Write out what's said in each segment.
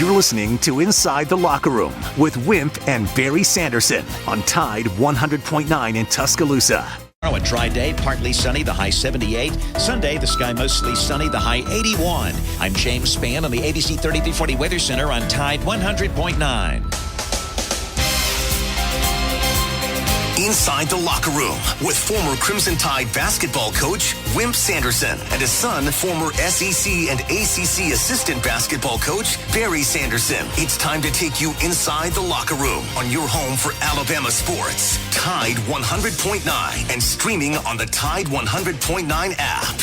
You're listening to Inside the Locker Room with Wimp and Barry Sanderson on Tide 100.9 in Tuscaloosa. Tomorrow, a dry day, partly sunny, the high 78. Sunday, the sky mostly sunny, the high 81. I'm James Spann on the ABC 3340 Weather Center on Tide 100.9. Inside the Locker Room with former Crimson Tide basketball coach Wimp Sanderson and his son, former SEC and ACC assistant basketball coach Barry Sanderson. It's time to take you inside the locker room on your home for Alabama sports. Tide 100.9 and streaming on the Tide 100.9 app.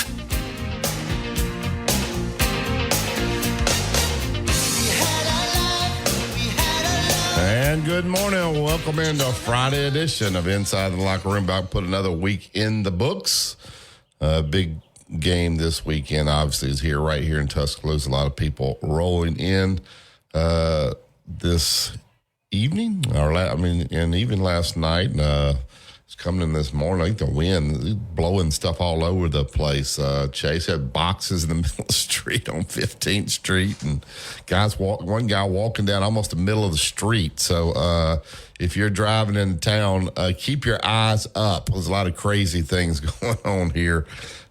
And good morning. Welcome into a Friday edition of Inside the Locker Room. About to put another week in the books. Big game this weekend, obviously, is here, right here in Tuscaloosa. A lot of people rolling in this evening, and even last night. It's coming in this morning. I think the wind is blowing stuff all over the place. Chase had boxes in the middle of the street on 15th Street, and one guy walking down almost the middle of the street. So if you're driving into town, keep your eyes up. There's a lot of crazy things going on here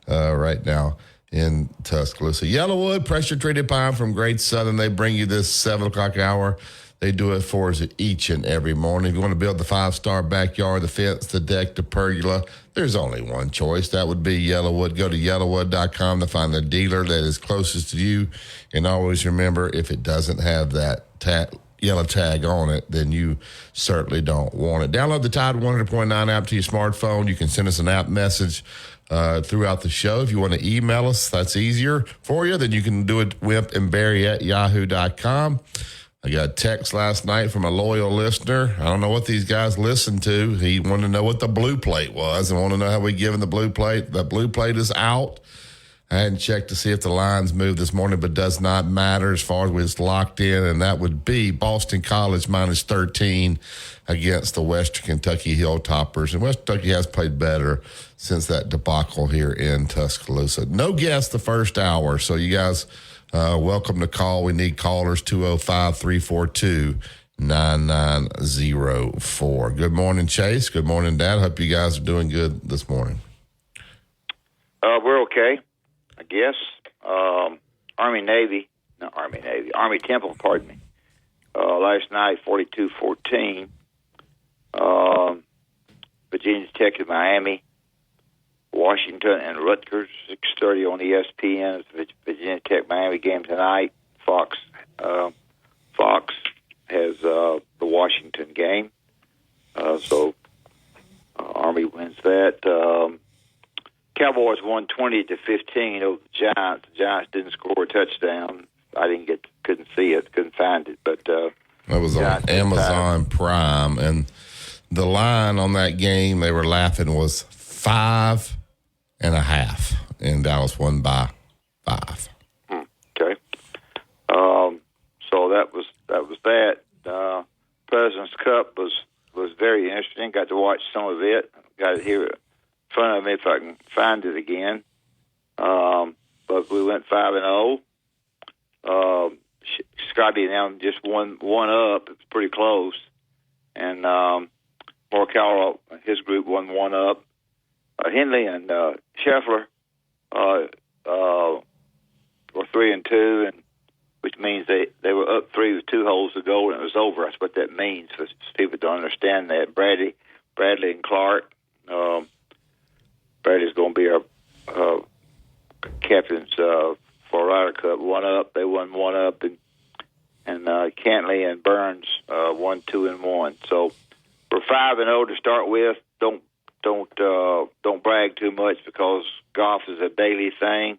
right now in Tuscaloosa. Yellowwood, pressure-treated pine from Great Southern. They bring you this 7 o'clock hour. They do it for us each and every morning. If you want to build the 5-star backyard, the fence, the deck, the pergola, there's only one choice. That would be Yellowwood. Go to yellowwood.com to find the dealer that is closest to you. And always remember, if it doesn't have that yellow tag on it, then you certainly don't want it. Download the Tide 100.9 app to your smartphone. You can send us an app message throughout the show. If you want to email us, that's easier for you. Then you can do it, Wimp and Barry at yahoo.com. I got a text last night from a loyal listener. I don't know what these guys listened to. He wanted to know what the blue plate was and wanted to know how we given the blue plate. The blue plate is out. I hadn't checked to see if the lines moved this morning, but does not matter as far as it's locked in, and that would be Boston College minus 13 against the Western Kentucky Hilltoppers. And Western Kentucky has played better since that debacle here in Tuscaloosa. No guess the first hour, so you guys welcome to call. We need callers, 205-342-9904. Good morning, Chase. Good morning, Dad. Hope you guys are doing good this morning. We're okay, I guess. Army Temple, pardon me. Last night, 42-14. Virginia Tech and Miami. Washington and Rutgers, 6:30 on ESPN. It's the Virginia Tech Miami game tonight. Fox has the Washington game, so Army wins that. Cowboys won 20-15 over the Giants. The Giants didn't score a touchdown. I couldn't see it, couldn't find it, but that was on Amazon Prime, and the line on that game they were laughing was 5.5, and Dallas won by 5. Okay. So that was that. President's Cup was very interesting. Got to watch some of it. Got it here in front of me if I can find it again. But we went 5-0. Scotty now just one up. It's pretty close. And Morikawa, his group won 1 up. Henley and Scheffler were 3-2, and which means they were up 3 with 2 holes to go, and it was over. That's what that means. For people don't understand that. Bradley and Clark. Bradley's going to be our captains for Ryder Cup. 1 up, they won 1 up, and Cantley and Burns 1, 2, and 1. So we're 5-0 to start with. Don't brag too much because golf is a daily thing,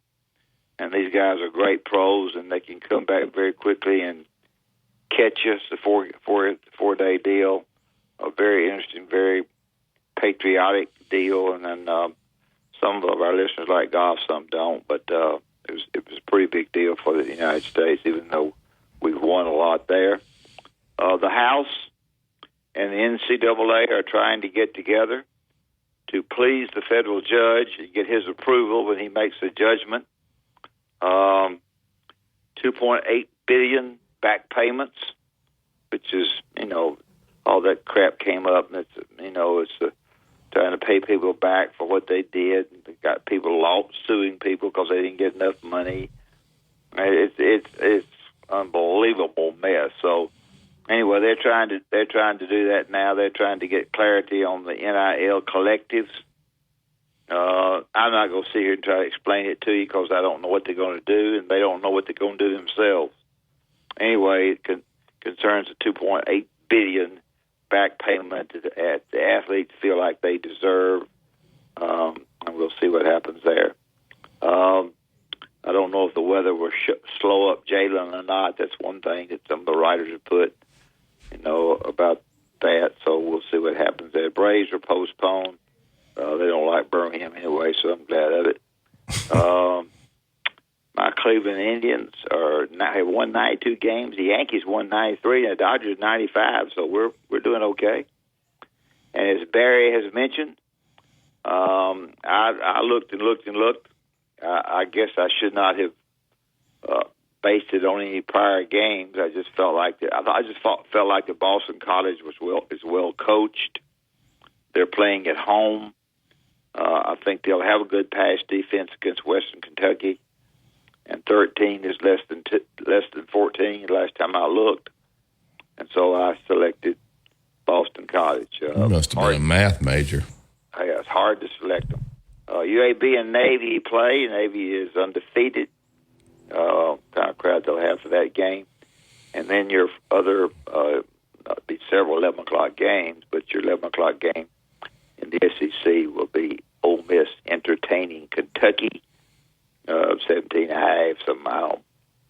and these guys are great pros, and they can come back very quickly and catch us. A 4-day deal, a very interesting, very patriotic deal, and then some of our listeners like golf, some don't, but it was a pretty big deal for the United States, even though we've won a lot there. The House and the NCAA are trying to get together to please the federal judge and get his approval when he makes a judgment. $2.8 billion back payments, which is, all that crap came up, and it's trying to pay people back for what they did. They got people suing people because they didn't get enough money. It's unbelievable mess. So anyway, they're trying to do that now. They're trying to get clarity on the NIL collectives. I'm not going to sit here and try to explain it to you because I don't know what they're going to do, and they don't know what they're going to do themselves. Anyway, it concerns the $2.8 billion back payment that the athletes feel like they deserve, and we'll see what happens there. I don't know if the weather will slow up Jalen or not. That's one thing that some of the writers have put, about that. So we'll see what happens there. Braves are postponed. They don't like Birmingham anyway, so I'm glad of it. My Cleveland Indians have won 92 games. The Yankees won 93, and the Dodgers 95. So we're doing okay. And as Barry has mentioned, I looked and looked and looked. I guess I should not have based it on any prior games. I just felt like felt like the Boston College is well coached. They're playing at home. I think they'll have a good pass defense against Western Kentucky, and 13 is less than 14 last time I looked, and so I selected Boston College. You must have been a math major. Yeah, it's hard to select them. UAB and Navy play. Navy is undefeated. Kind of crowd they'll have for that game, and then your other be several 11 o'clock games, but your 11 o'clock game in the SEC will be Ole Miss entertaining Kentucky, 17.5, some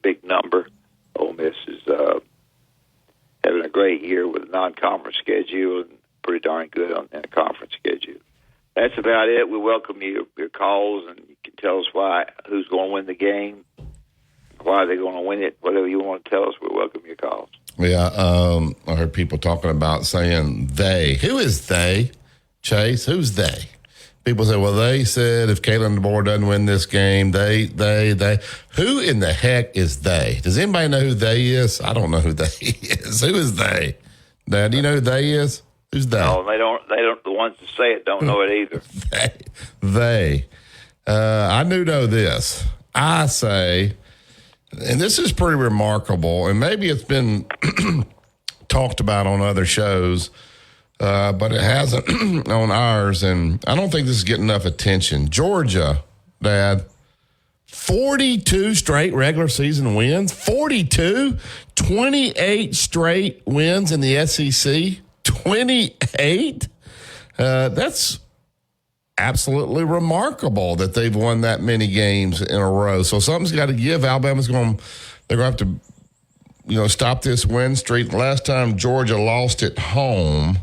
big number. Ole Miss is having a great year with a non-conference schedule and pretty darn good in a conference schedule. That's about it. We welcome your calls, and you can tell us who's going to win the game, why they're going to win it, whatever you want to tell us. We welcome your calls. Yeah, I heard people talking about saying they. Who is they, Chase? Who's they? People say, well, they said if Kalen DeBoer doesn't win this game, they. Who in the heck is they? Does anybody know who they is? I don't know who they is. Who is they? Dad, do you know who they is? Who's they? No, they don't. The ones that say it don't know it either. They. I do know this. I say, and this is pretty remarkable, and maybe it's been talked about on other shows, but it hasn't on ours, and I don't think this is getting enough attention. Georgia, Dad, 42 straight regular season wins. 42? 28 straight wins in the SEC. 28? That's absolutely remarkable that they've won that many games in a row. So something's got to give. They're going to have to, stop this win streak. Last time Georgia lost at home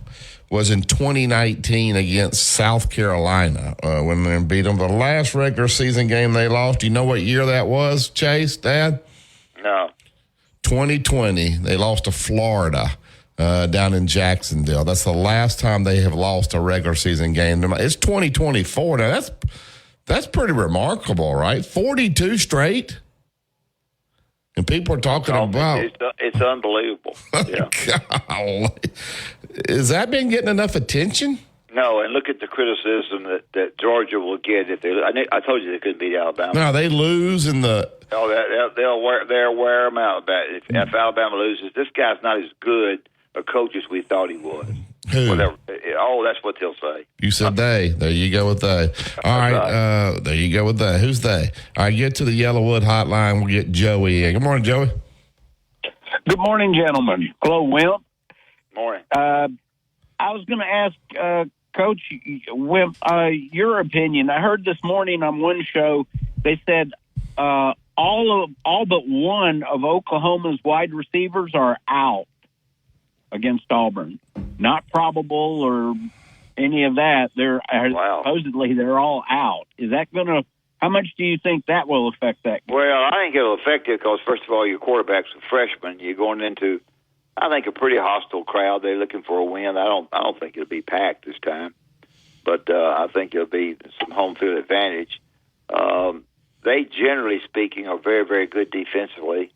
was in 2019 against South Carolina when they beat them. The last regular season game they lost, do you know what year that was, Chase, Dad? No. 2020. They lost to Florida. Down in Jacksonville. That's the last time they have lost a regular season game. It's 2024 now. That's pretty remarkable, right? 42 straight, and people are talking about. It's unbelievable. Yeah. Golly. Has that been getting enough attention? No, and look at the criticism that Georgia will get if they. I told you they couldn't beat Alabama. No, they lose in the. Oh, they'll wear them out. If Alabama loses, this guy's not as good a coach as we thought he was. Who? Whatever. Oh, that's what he'll say. You said they. There you go with they. All right. There you go with they. Who's they? All right, get to the Yellowwood hotline. We'll get Joey in. Good morning, Joey. Good morning, gentlemen. Hello, Wimp. Morning. I was going to ask Coach Wimp your opinion. I heard this morning on one show they said all but one of Oklahoma's wide receivers are out against Auburn. Not probable or any of that. Supposedly they're all out. Is that going to? How much do you think that will affect that game? Well, I think it'll affect it because first of all, your quarterback's a freshman. You're going into, I think, a pretty hostile crowd. They're looking for a win. I don't think it'll be packed this time, but I think it'll be some home field advantage. They, generally speaking, are very, very good defensively.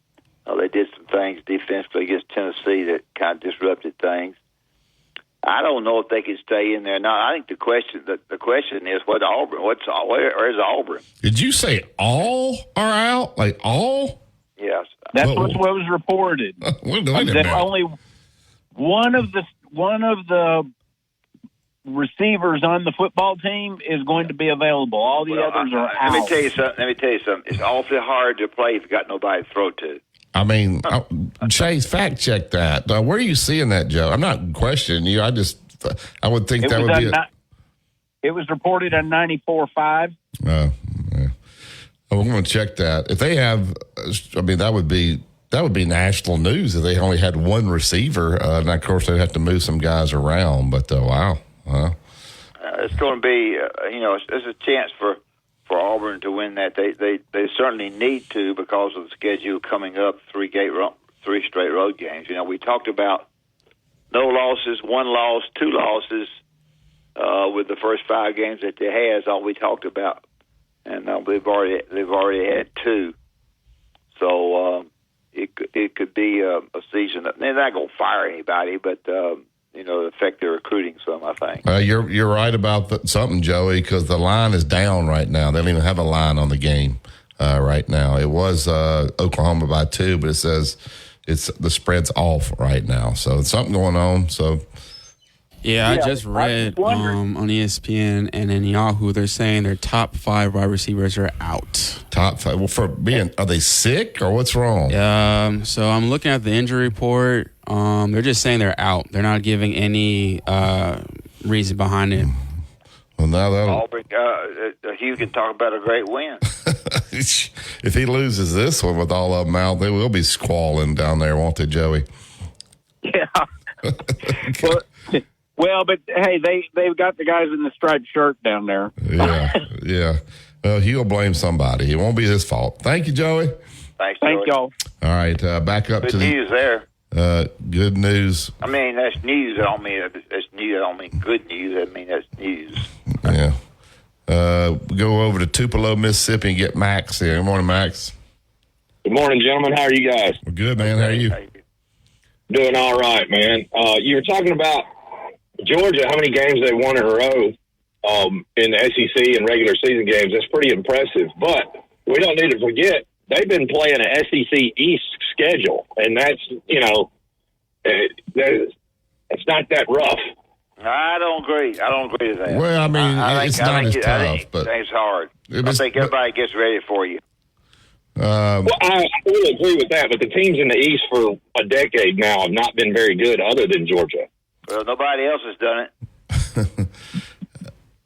They did some things defensively against Tennessee that kind of disrupted things. I don't know if they can stay in there. No, I think the question is what Auburn. Where's Auburn? Did you say all are out? Like all? Yes, That's what was reported. Wait a minute. Only one of the receivers on the football team is going to be available. All the others are out. Let me tell you something. It's awfully hard to play if you got nobody to throw to. I mean, Chase, fact check that. Where are you seeing that, Joe? I'm not questioning you. I would think that would be. It was reported on 94.5. Yeah. I'm going to check that. If they have, I mean, that would be national news if they only had one receiver. And of course, they'd have to move some guys around. But wow, it's going to be, it's a chance for Auburn to win that. They certainly need to because of the schedule coming up. 3 straight road games. We talked about no losses, 1 loss, 2 losses with the first 5 games that they had. Is all we talked about, and they've already had 2. So it could be a season. They're not going to fire anybody, but affect their recruiting some, I think. You're right about something, Joey, because the line is down right now. They don't even have a line on the game right now. It was Oklahoma by 2, but it says the spread's off right now. So it's something going on. So I just read on ESPN and in Yahoo, they're saying their top 5 wide receivers are out. Top 5? Well, are they sick or what's wrong? So I'm looking at the injury report. They're just saying they're out. They're not giving any reason behind it. Well, now Auburn, Hugh can talk about a great win. If he loses this one with all of them out, they will be squalling down there, won't they, Joey? Yeah. Well, but hey, they've got the guys in the striped shirt down there. Yeah. Well, he'll blame somebody. It won't be his fault. Thank you, Joey. Thank y'all. All right, back up good to news there. Good news. I mean, that's news. I don't mean that's news. I don't mean good news. I mean that's news. Yeah. Go over to Tupelo, Mississippi, and get Max here. Good morning, Max. Good morning, gentlemen. How are you guys? We're good, man. How are you? Doing all right, man. You were talking about Georgia, how many games they won in a row in the SEC and regular season games. That's pretty impressive. But we don't need to forget, they've been playing an SEC East schedule, and that's, it's not that rough. I don't agree. with that. Well, I mean, it's not as tough, but it's hard. I think everybody gets ready for you. Well, I will agree with that, but the teams in the East for a decade now have not been very good other than Georgia. Well, nobody else has done it.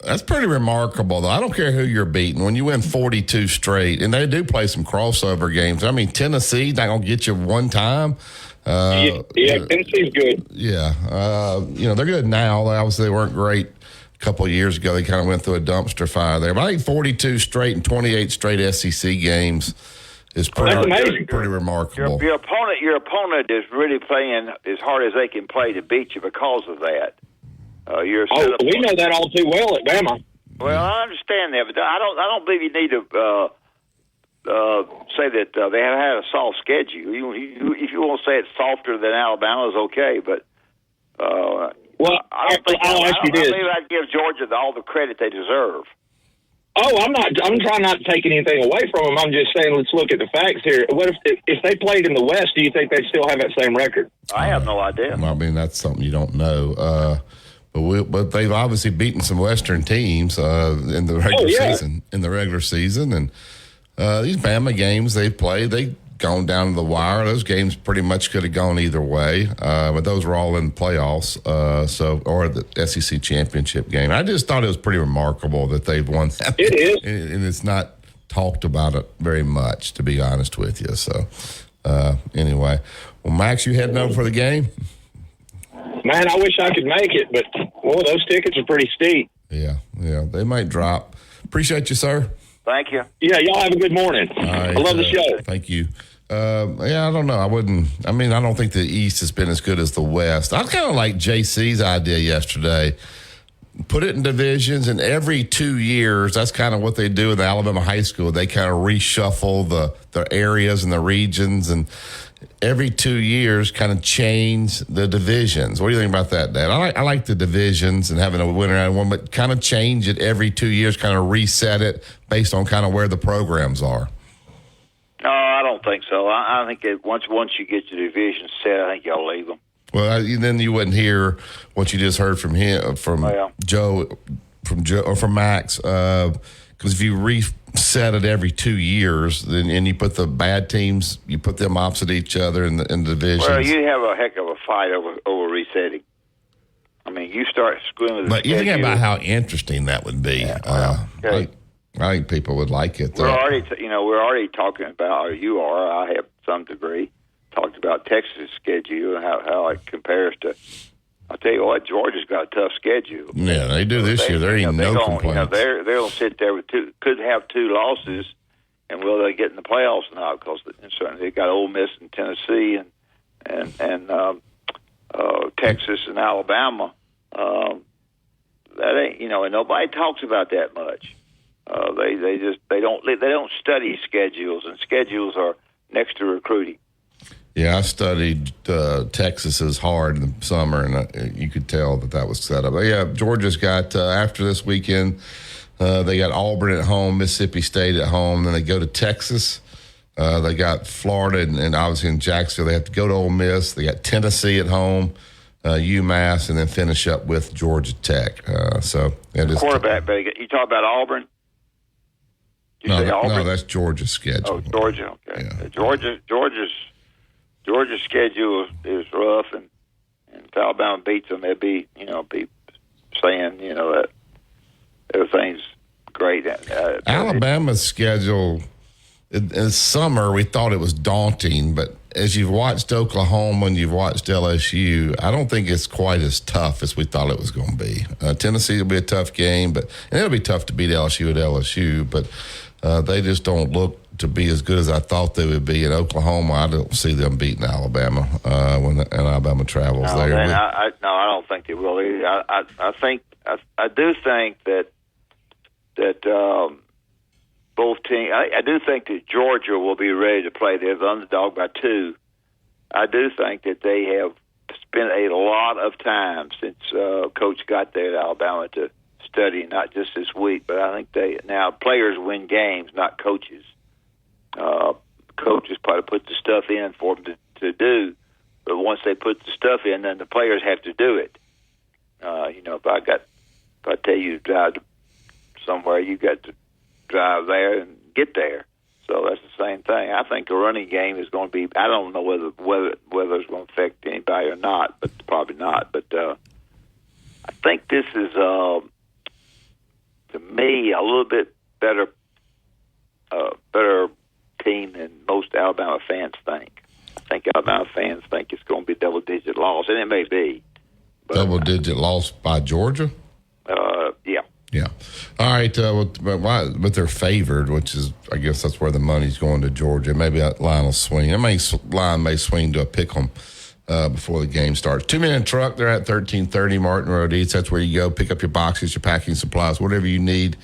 That's pretty remarkable, though. I don't care who you're beating. When you win 42 straight, and they do play some crossover games. I mean, Tennessee's not going to get you one time. Tennessee's good. Yeah. They're good now. Obviously, they weren't great a couple of years ago. They kind of went through a dumpster fire there. But I think 42 straight and 28 straight SEC games is pretty remarkable. Your opponent is really playing as hard as they can play to beat you because of that. We know that all too well at Bama. Well, I understand that, but I don't believe you need to say that they have had a soft schedule. If you want to say it's softer than Alabama's, okay, but I believe I'd give Georgia all the credit they deserve. Oh, I'm trying not to take anything away from them. I'm just saying, let's look at the facts here. What if they played in the West? Do you think they'd still have that same record? I have no idea. I mean, that's something you don't know. But they've obviously beaten some Western teams in the regular season. In the regular season, and these Bama games they've played, they've gone down to the wire. Those games pretty much could have gone either way, but those were all in playoffs. Or the SEC championship game. I just thought it was pretty remarkable that they've won that. It is, and it's not talked about it very much, to be honest with you. So anyway, well, Max, you heading over for the game? Man, I wish I could make it, but those tickets are pretty steep. Yeah, they might drop. Appreciate you, sir. Thank you. Yeah, y'all have a good morning. All right, I love the show. Thank you. I don't know. I don't think the East has been as good as the West. I kind of like JC's idea yesterday. Put it in divisions, and every 2 years, that's kind of what they do in the Alabama high school. They kind of reshuffle the areas and the regions, and every 2 years kind of change the divisions. What do you think about that, Dad? I like the divisions and having a winner and one, but kind of change it every 2 years, kind of reset it based on kind of where the programs are. No, I don't think so. I think that once you get your division set, I think y'all leave them. Well, then you wouldn't hear what you just heard from him, from Joe, or from Max. Because if you reset it every 2 years, and you put the bad teams, you put them opposite each other in the divisions. Well, you have a heck of a fight over resetting. I mean, you start screwing with the But you think about how interesting that would be. Yeah, okay. I think people would like it. We're already talking about, or you are, I have some degree, talked about Texas' schedule and how it compares to. I'll tell you what, Georgia's got a tough schedule. Yeah, they do this year. There ain't no complaints. They'll sit there with could have 2 losses, and will they get in the playoffs now? Because they got Ole Miss and Tennessee and Texas and Alabama. That ain't and nobody talks about that much. They don't study schedules, and schedules are next to recruiting. Yeah, I studied Texas's hard in the summer, and you could tell that was set up. But yeah, Georgia's got, after this weekend, they got Auburn at home, Mississippi State at home, then they go to Texas. They got Florida, and obviously in Jacksonville, they have to go to Ole Miss. They got Tennessee at home, UMass, and then finish up with Georgia Tech. So it is quarterback, you talk about Auburn? No, that's Georgia's schedule. Oh, Georgia, okay. Yeah. Georgia's schedule is rough, and if Alabama beats them, they'll be saying that everything's great. Alabama's schedule in summer, we thought it was daunting, but as you've watched Oklahoma and you've watched LSU, I don't think it's quite as tough as we thought it was going to be. Tennessee will be a tough game, and it'll be tough to beat LSU at LSU, but they just don't look to be as good as I thought they would be. In Oklahoma, I don't see them beating Alabama when Alabama travels there. I don't think they will either. I do think that both teams. I do think that Georgia will be ready to play. They're the underdog by 2. I do think that they have spent a lot of time since Coach got there at Alabama to study, not just this week, but I think now players win games, not coaches. Coaches probably put the stuff in for them to do, but once they put the stuff in, then the players have to do it. If I tell you to drive to somewhere, you got to drive there and get there. So that's the same thing. I think the running game is going to be. I don't know whether it's going to affect anybody or not, but probably not. But I think this is, to me, a little bit better team than most Alabama fans think. I think Alabama fans think it's going to be a double-digit loss, and it may be. Double-digit loss by Georgia? Yeah. Yeah. All right. But they're favored, which is, I guess that's where the money's going to Georgia. Maybe that line will swing. Line may swing to a pick 'em before the game starts. 2-minute truck. They're at 1330 Martin Road East. That's where you go. Pick up your boxes, your packing supplies, whatever you need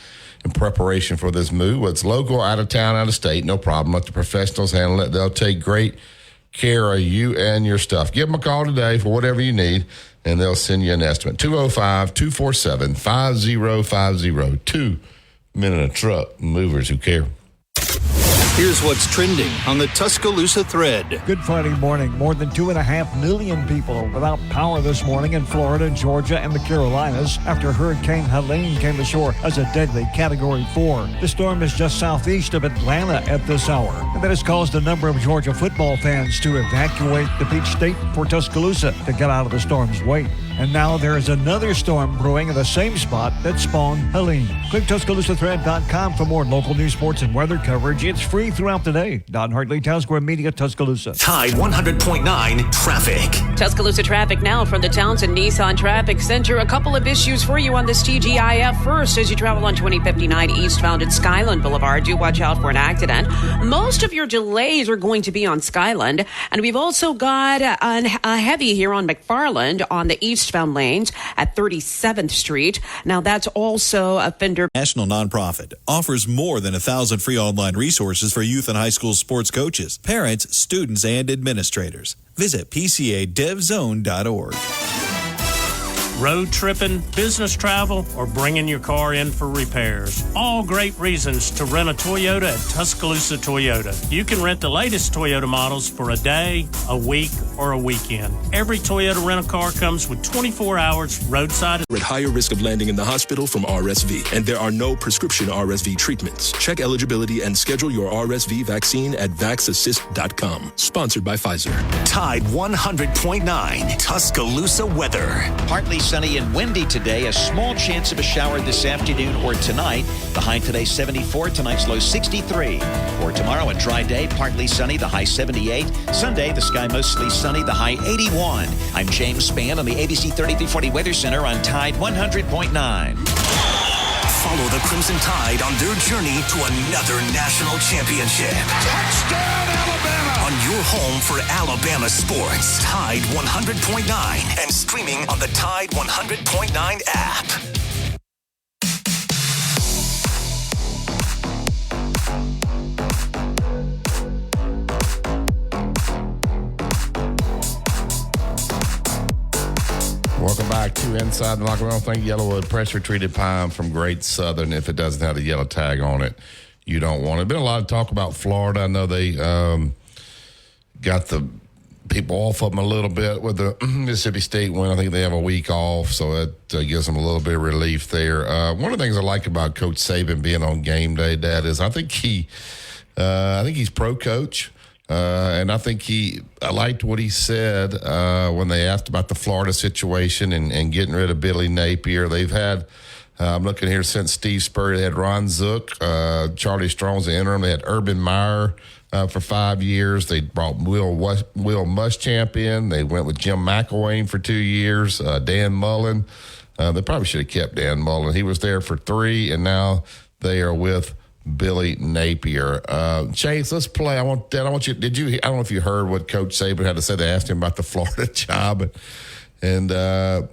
in preparation for this move. Whether it's local, out of town, out of state, no problem. Let the professionals handle it. They'll take great care of you and your stuff. Give them a call today for whatever you need, and they'll send you an estimate. 205-247-5050. 2-minute truck. Movers who care. Here's what's trending on the Tuscaloosa thread. Good Friday morning. More than 2.5 million people without power this morning in Florida, Georgia, and the Carolinas after Hurricane Helene came ashore as a deadly Category 4. The storm is just southeast of Atlanta at this hour, and that has caused a number of Georgia football fans to evacuate the Peach State for Tuscaloosa to get out of the storm's way. And now there is another storm brewing in the same spot that spawned Helene. Click TuscaloosaThread.com for more local news, sports, and weather coverage. It's free throughout the day. Don Hartley, Town Square Media, Tuscaloosa. Tide 100.9 traffic. Tuscaloosa traffic now from the Townsend Nissan Traffic Center. A couple of issues for you on this TGIF. First, as you travel on 2059 eastbound at Skyland Boulevard, do watch out for an accident. Most of your delays are going to be on Skyland. And we've also got a heavy here on McFarland on the eastbound lanes at 37th Street. Now, that's also a fender. National nonprofit offers more than 1,000 free online resources for youth and high school sports coaches, parents, students, and administrators. Visit PCADevZone.org. Road tripping, business travel, or bringing your car in for repairs. All great reasons to rent a Toyota at Tuscaloosa Toyota. You can rent the latest Toyota models for a day, a week, or a weekend. Every Toyota rental car comes with 24 hours roadside. At higher risk of landing in the hospital from RSV, and there are no prescription RSV treatments. Check eligibility and schedule your RSV vaccine at VaxAssist.com. Sponsored by Pfizer. Tide 100.9 Tuscaloosa weather. Partly sunny and windy today. A small chance of a shower this afternoon or tonight. The high today 74, tonight's low 63. For tomorrow, a dry day, partly sunny, the high 78. Sunday, the sky mostly sunny, the high 81. I'm James Spann on the ABC 3340 Weather Center on Tide 100.9. Follow the Crimson Tide on their journey to another national championship. Touchdown, Alabama! On your home for Alabama sports. Tide 100.9 and streaming on the Tide 100.9 app. Welcome back to Inside the Locker Room. Think Yellowwood pressure-treated pine from Great Southern. If it doesn't have the yellow tag on it, you don't want it. Been a lot of talk about Florida. I know they got the people off of them a little bit with the Mississippi State win. I think they have a week off, so that gives them a little bit of relief there. One of the things I like about Coach Saban being on game day, Dad, is I think he's pro coach. And I think I liked what he said when they asked about the Florida situation and getting rid of Billy Napier. They've had, I'm looking here since Steve Spurrier, they had Ron Zook, Charlie Strong's the interim. They had Urban Meyer for 5 years. They brought Will Muschamp in. They went with Jim McElwain for 2 years, Dan Mullen. They probably should have kept Dan Mullen. He was there for 3, and now they are with Billy Napier. Chase, let's play. I want you, I don't know if you heard what Coach Saban had to say. They asked him about the Florida job, and I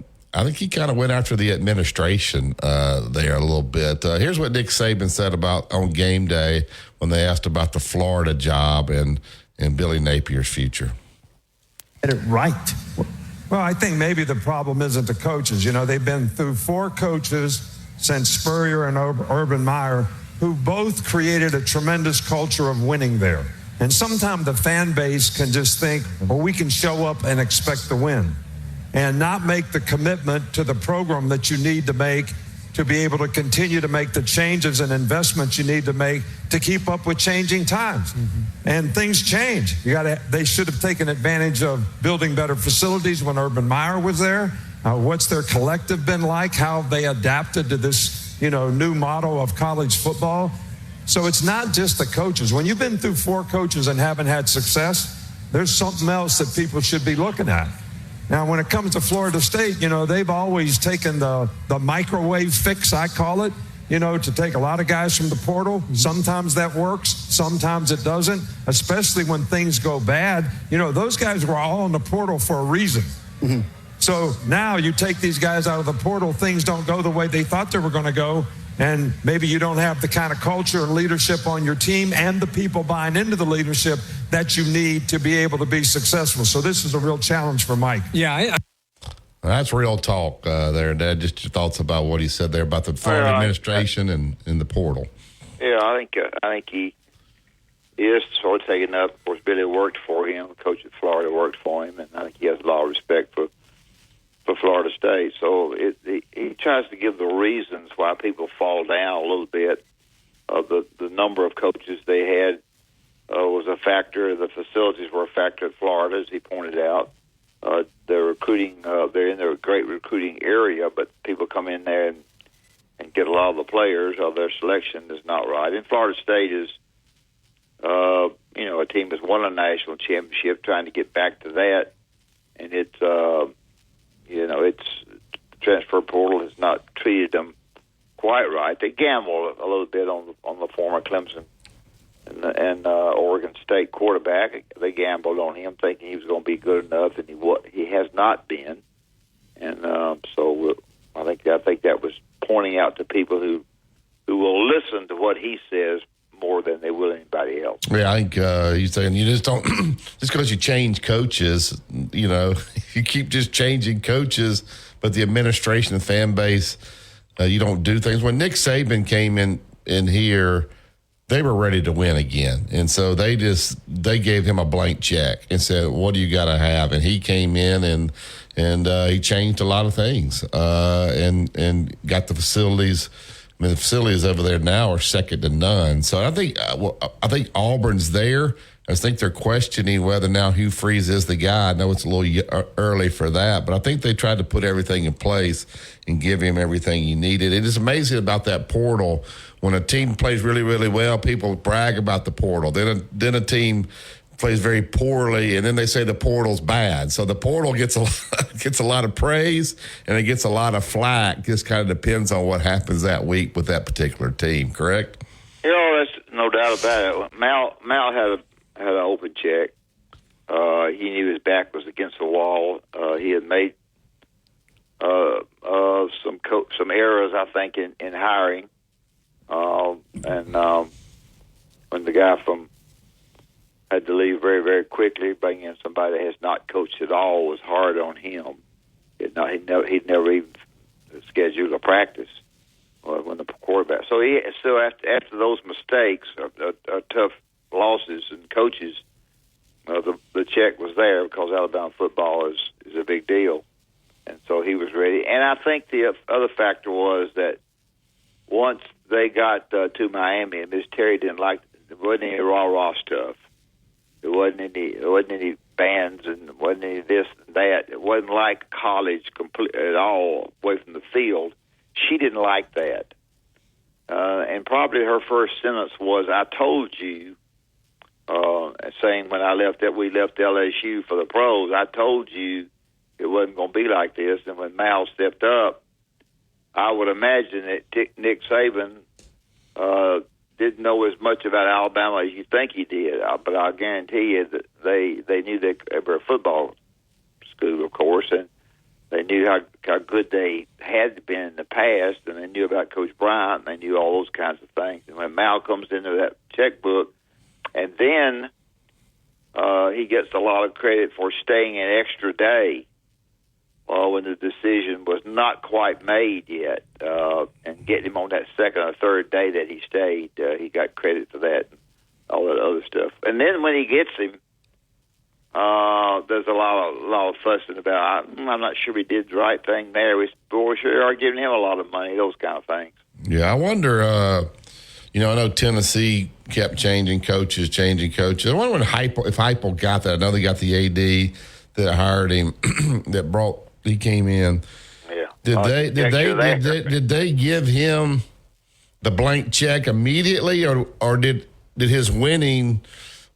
think he kind of went after the administration there a little bit. Here's what Nick Saban said about on game day when they asked about the Florida job and Billy Napier's future. Get it right. Well, I think maybe the problem isn't the coaches. You know, they've been through 4 coaches since Spurrier and Urban Meyer, who both created a tremendous culture of winning there. And sometimes the fan base can just think, well, we can show up and expect to win and not make the commitment to the program that you need to make to be able to continue to make the changes and investments you need to make to keep up with changing times. And things change. They should have taken advantage of building better facilities when Urban Meyer was there. What's their collective been like? How have they adapted to this new model of college football? So it's not just the coaches. When you've been through 4 coaches and haven't had success, there's something else that people should be looking at. Now, when it comes to Florida State, they've always taken the microwave fix, I call it, to take a lot of guys from the portal. Sometimes that works, sometimes it doesn't, especially when things go bad. Those guys were all in the portal for a reason. So now you take these guys out of the portal, things don't go the way they thought they were going to go, and maybe you don't have the kind of culture and leadership on your team and the people buying into the leadership that you need to be able to be successful. So this is a real challenge for Mike. Yeah. That's real talk there, Dad. Just your thoughts about what he said there about the Florida administration and the portal. Yeah, I think he is sort of taking up. Of course, Billy worked for him. The coach at Florida worked for him, and I think he has a lot of respect for Florida State. So he tries to give the reasons why people fall down a little bit. The number of coaches they had was a factor. The facilities were a factor at Florida, as he pointed out. They're recruiting. They're in their great recruiting area, but people come in there and get a lot of the players. Their selection is not right. And Florida State is, a team that's won a national championship, trying to get back to that. and it's the transfer portal has not treated them quite right. They gamble a little bit on the former Clemson and Oregon State quarterback. They gambled on him, thinking he was going to be good enough, and he has not been. And so I think that was pointing out to people who will listen to what he says more than they will anybody else. Yeah, I think he's saying you just don't just because you change coaches, you keep just changing coaches, but the administration and fan base, you don't do things. When Nick Saban came in here, they were ready to win again, and so they gave him a blank check and said, "What do you got to have?" And he came in and he changed a lot of things and got the facilities. I mean, the facilities over there now are second to none. So I think Auburn's there. I think they're questioning whether now Hugh Freeze is the guy. I know it's a little early for that, but I think they tried to put everything in place and give him everything he needed. It is amazing about that portal. When a team plays really, really well, people brag about the portal. Then a team plays very poorly, and then they say the portal's bad. So the portal gets a lot of praise, and it gets a lot of flack. Just kind of depends on what happens that week with that particular team, correct? That's no doubt about it. Mal had an open check. He knew his back was against the wall. He had made some errors, I think, in hiring. When the guy had to leave very, very quickly, bringing in somebody that has not coached at all was hard on him. He'd never even scheduled a practice when the quarterback. So after those mistakes, tough losses and coaches, the check was there because Alabama football is a big deal, and so he was ready. And I think the other factor was that once they got to Miami, and Miss Terry didn't like there wasn't any rah-rah stuff. There wasn't any bands and wasn't any this and that. It wasn't like college at all away from the field. She didn't like that. And probably her first sentence was, "I told you," saying when we left LSU for the pros, "I told you it wasn't going to be like this." And when Mal stepped up, I would imagine that Nick Saban didn't know as much about Alabama as you think he did, but I guarantee you that they knew they were a football school, of course, and they knew how good they had been in the past, and they knew about Coach Bryant, and they knew all those kinds of things. And when Mal comes into that checkbook, and then he gets a lot of credit for staying an extra day when the decision was not quite made yet, and getting him on that second or third day that he stayed, he got credit for that and all that other stuff. And then when he gets him, there's a lot of fussing about. I'm not sure we did the right thing there. We sure are giving him a lot of money, those kind of things. Yeah, I wonder. I know Tennessee kept changing coaches. I wonder if Heupel got that. I know they got the AD that hired him, he came in. Yeah. Did they give him the blank check immediately, or did his winning?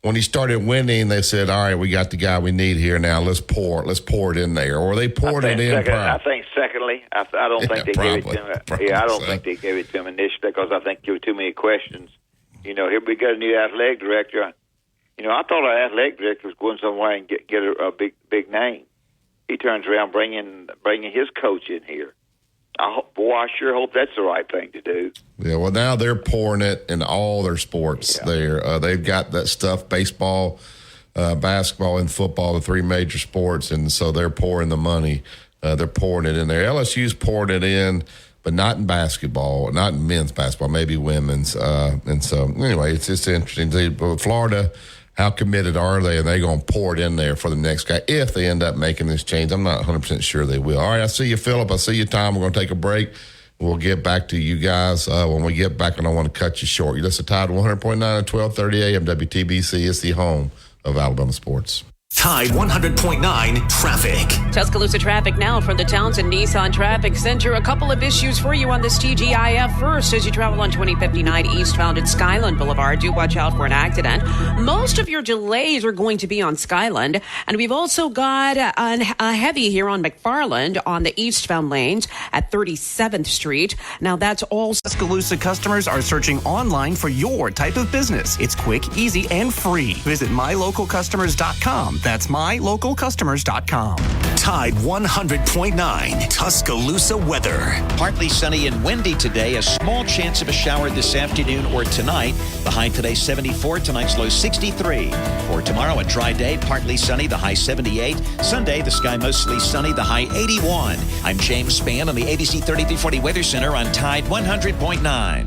When he started winning, they said, "All right, we got the guy we need here now. Let's pour it in there." Or they poured it in. I think secondly, I don't think they gave it to him. I don't think they gave it to him initially because I think there were too many questions. Here we got a new athletic director. I thought our athletic director was going somewhere and get a big name. He turns around bringing his coach in here. I sure hope that's the right thing to do. Yeah, well, now they're pouring it in all their sports there. They've got that stuff, baseball, basketball, and football, the three major sports, and so they're pouring the money. They're pouring it in there. LSU's pouring it in, but not in basketball, not in men's basketball, maybe women's. And so, anyway, it's just interesting. But Florida, how committed are they? And they're going to pour it in there for the next guy if they end up making this change. I'm not 100% sure they will. All right, I see you, Philip. I see you, Tom. We're going to take a break. We'll get back to you guys when we get back, and I want to cut you short. You listen to Tide 100.9 at 12:30 a.m. WTBC is the home of Alabama sports. Tide 100.9 traffic. Tuscaloosa traffic now from the Townsend Nissan Traffic Center. A couple of issues for you on this TGIF. First, as you travel on 2059 eastbound at Skyland Boulevard, do watch out for an accident. Most of your delays are going to be on Skyland. And we've also got a heavy here on McFarland on the eastbound lanes at 37th Street. Now, that's all. Tuscaloosa customers are searching online for your type of business. It's quick, easy, and free. Visit mylocalcustomers.com. That's mylocalcustomers.com. Tide 100.9 Tuscaloosa weather. Partly sunny and windy today. A small chance of a shower this afternoon or tonight. The high today 74. Tonight's low 63. For tomorrow, a dry day. Partly sunny. The high 78. Sunday, the sky mostly sunny. The high 81. I'm James Spann on the ABC 3340 Weather Center on Tide 100.9.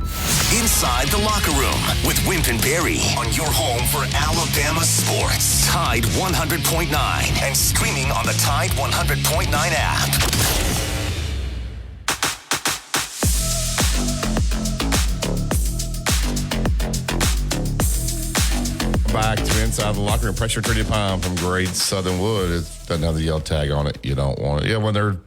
Inside the Locker Room with Wimp and Barry on your home for Alabama sports. Tide 100.9 and streaming on the Tide 100.9 app. Back to Inside the Locker Room. Pressure treated pine from Great Southern Wood. It doesn't have the yellow tag on it. You don't want it. Yeah, when they're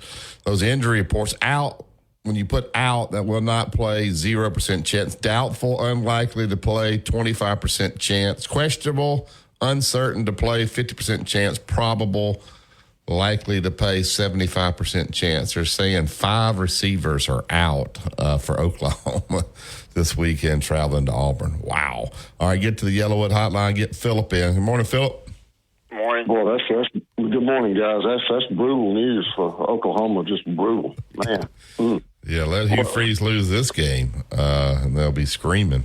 those injury reports out, when you put out that will not play, 0% chance, doubtful, unlikely to play, 25% chance, questionable, uncertain to play, 50% chance, probable, likely to play, 75% chance. They're saying 5 receivers are out for Oklahoma this weekend traveling to Auburn. Wow. All right, get to the Yellowwood hotline, get Philip in. Good morning, Philip. Morning. Boy, that's good morning, guys. That's brutal news for Oklahoma. Just brutal, man. Yeah, let Hugh Freeze lose this game, and they'll be screaming.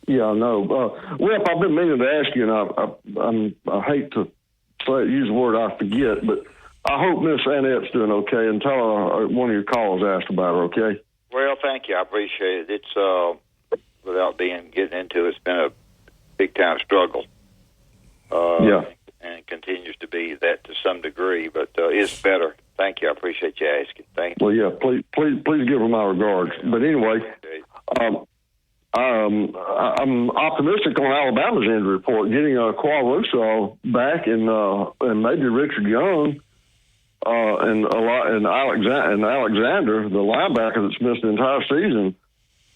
Yeah, I know. Well, I've been meaning to ask you, and I hate to use the word I forget, but I hope Miss Annette's doing okay, and tell her one of your callers asked about her, okay? Well, thank you. I appreciate it. It's, without getting into it, it's been a big-time struggle. Yeah. And it continues to be that to some degree, but it's better. Thank you. I appreciate you asking. Thank you. Well, yeah, please give her my regards. But anyway, I'm optimistic on Alabama's injury report, getting Quaruso back and maybe Richard Young and Alexander, the linebacker that's missed the entire season.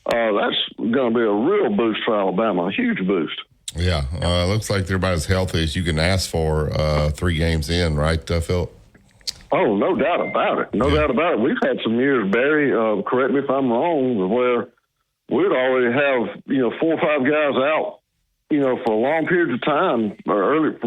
That's going to be a real boost for Alabama, a huge boost. Yeah, looks like they're about as healthy as you can ask for 3 games in, right, Phil? Oh, no doubt about it. No doubt about it. We've had some years, Barry, correct me if I'm wrong, where we'd already have, 4 or 5 guys out, for long periods of time, from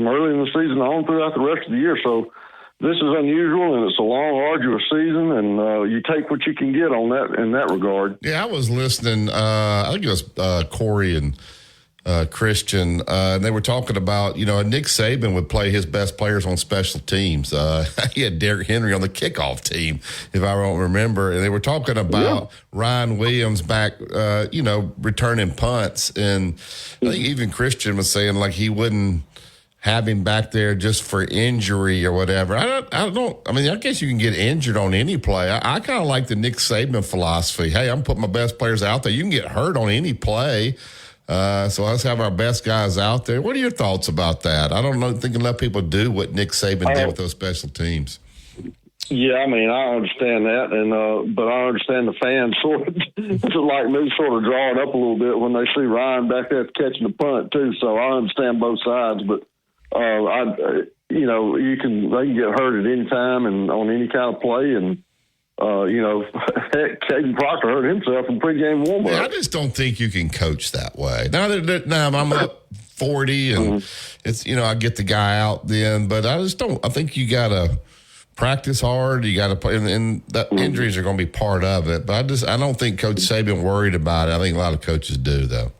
early in the season on throughout the rest of the year. So this is unusual, and it's a long, arduous season, and you take what you can get on that in that regard. Yeah, I was listening. I think it was Corey and Christian, and they were talking about, Nick Saban would play his best players on special teams. He had Derrick Henry on the kickoff team, if I don't remember. And they were talking about Ryan Williams back, returning punts. And I think even Christian was saying, like, he wouldn't have him back there just for injury or whatever. I guess you can get injured on any play. I kind of like the Nick Saban philosophy. Hey, I'm putting my best players out there. You can get hurt on any play. So let's have our best guys out there. What are your thoughts about that? I don't know. Thinking let people do what Nick Saban did with those special teams. Yeah, I understand that, and but I understand the fans sort of like me sort of drawing up a little bit when they see Ryan back there catching the punt too. So I understand both sides, but they can get hurt at any time and on any kind of play, and Caden Proctor hurt himself in pregame warm-up. Yeah, I just don't think you can coach that way. Now I'm up 40 and it's, I get the guy out then, but I think you got to practice hard. You got to play, and that injuries are going to be part of it. But I don't think Coach Saban worried about it. I think a lot of coaches do, though.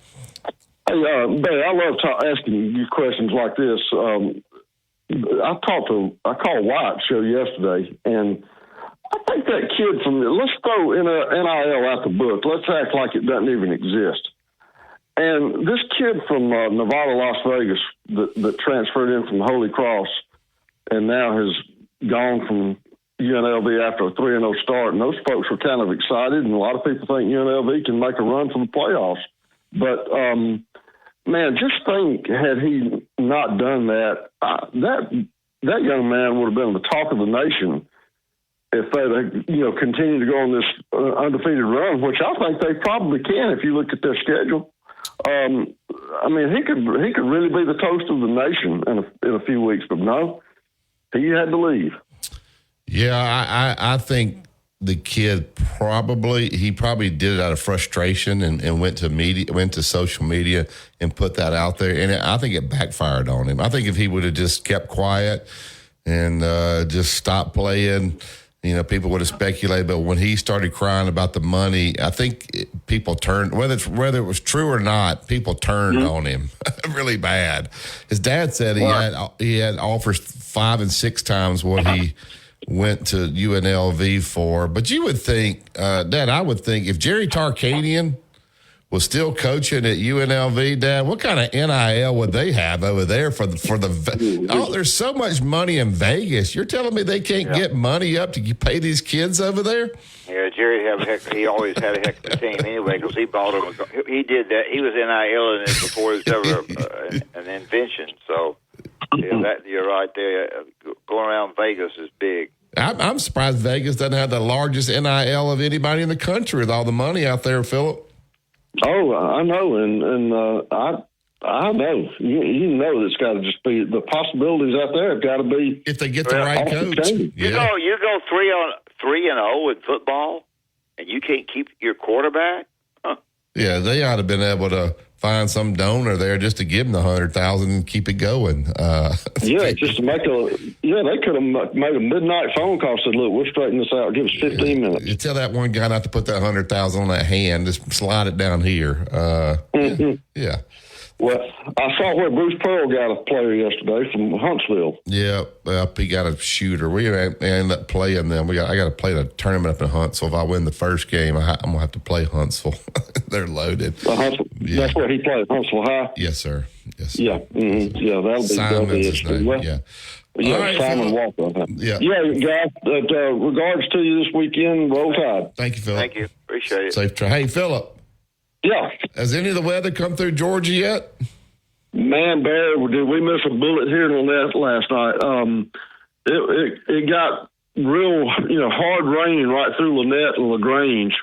Hey, Barry, I love asking you questions like this. I called White's show yesterday, and I think that kid let's throw NIL out the book. Let's act like it doesn't even exist. And this kid from Nevada, Las Vegas, that transferred in from Holy Cross and now has gone from UNLV after a 3-0 start. And those folks were kind of excited, and a lot of people think UNLV can make a run for the playoffs. But man, just think, had he not done that, that young man would have been the talk of the nation if they, continue to go on this undefeated run, which I think they probably can if you look at their schedule. He could really be the toast of the nation in a few weeks, but no, he had to leave. Yeah, I think the kid probably did it out of frustration and went to social media and put that out there, and I think it backfired on him. I think if he would have just kept quiet and just stopped playing, people would have speculated. But when he started crying about the money, I think people turned, whether it was true or not, people turned on him really bad. His dad said he had offers 5 and 6 times what he went to UNLV for. But you would think, Dad, I would think if Jerry Tarkanian was still coaching at UNLV, Dad, what kind of NIL would they have over there for the oh, there's so much money in Vegas. You're telling me they can't get money up to pay these kids over there? Yeah, Jerry he always had a heck of a team anyway because he bought them. He did that. He was NIL in it before it was ever an invention. So you're right there. Going around Vegas is big. I'm surprised Vegas doesn't have the largest NIL of anybody in the country with all the money out there, Philip. Oh, I know, and I know. You know, it's got to just be the possibilities out there. Have got to be if they get the right coach. You go 3-0 in football, and you can't keep your quarterback. Huh. Yeah, they ought to have been able to find some donor there just to give them the $100,000 and keep it going. Just to make they could have made a midnight phone call. Said, "Look, we'll straighten this out. Give us 15 minutes." You tell that one guy not to put that $100,000 on that hand. Just slide it down here. Yeah. Well, I saw where Bruce Pearl got a player yesterday from Huntsville. Yeah, he got a shooter. We ended up playing them. I got to play the tournament up in Huntsville. If I win the first game, I'm going to have to play Huntsville. They're loaded. That's where he played, Huntsville High? Yes, sir. Yes, sir. Yeah, yeah, that'll be interesting. Yeah. Yeah, right, Simon Walker. Yeah, guys. Regards to you this weekend. Roll Tide. Thank you, Philip. Thank you. Appreciate it. Safe try. Hey, Philip. Yeah. Has any of the weather come through Georgia yet? Man, Barry, did we miss a bullet here in Lynette last night? It got real, hard rain right through Lynette and LaGrange,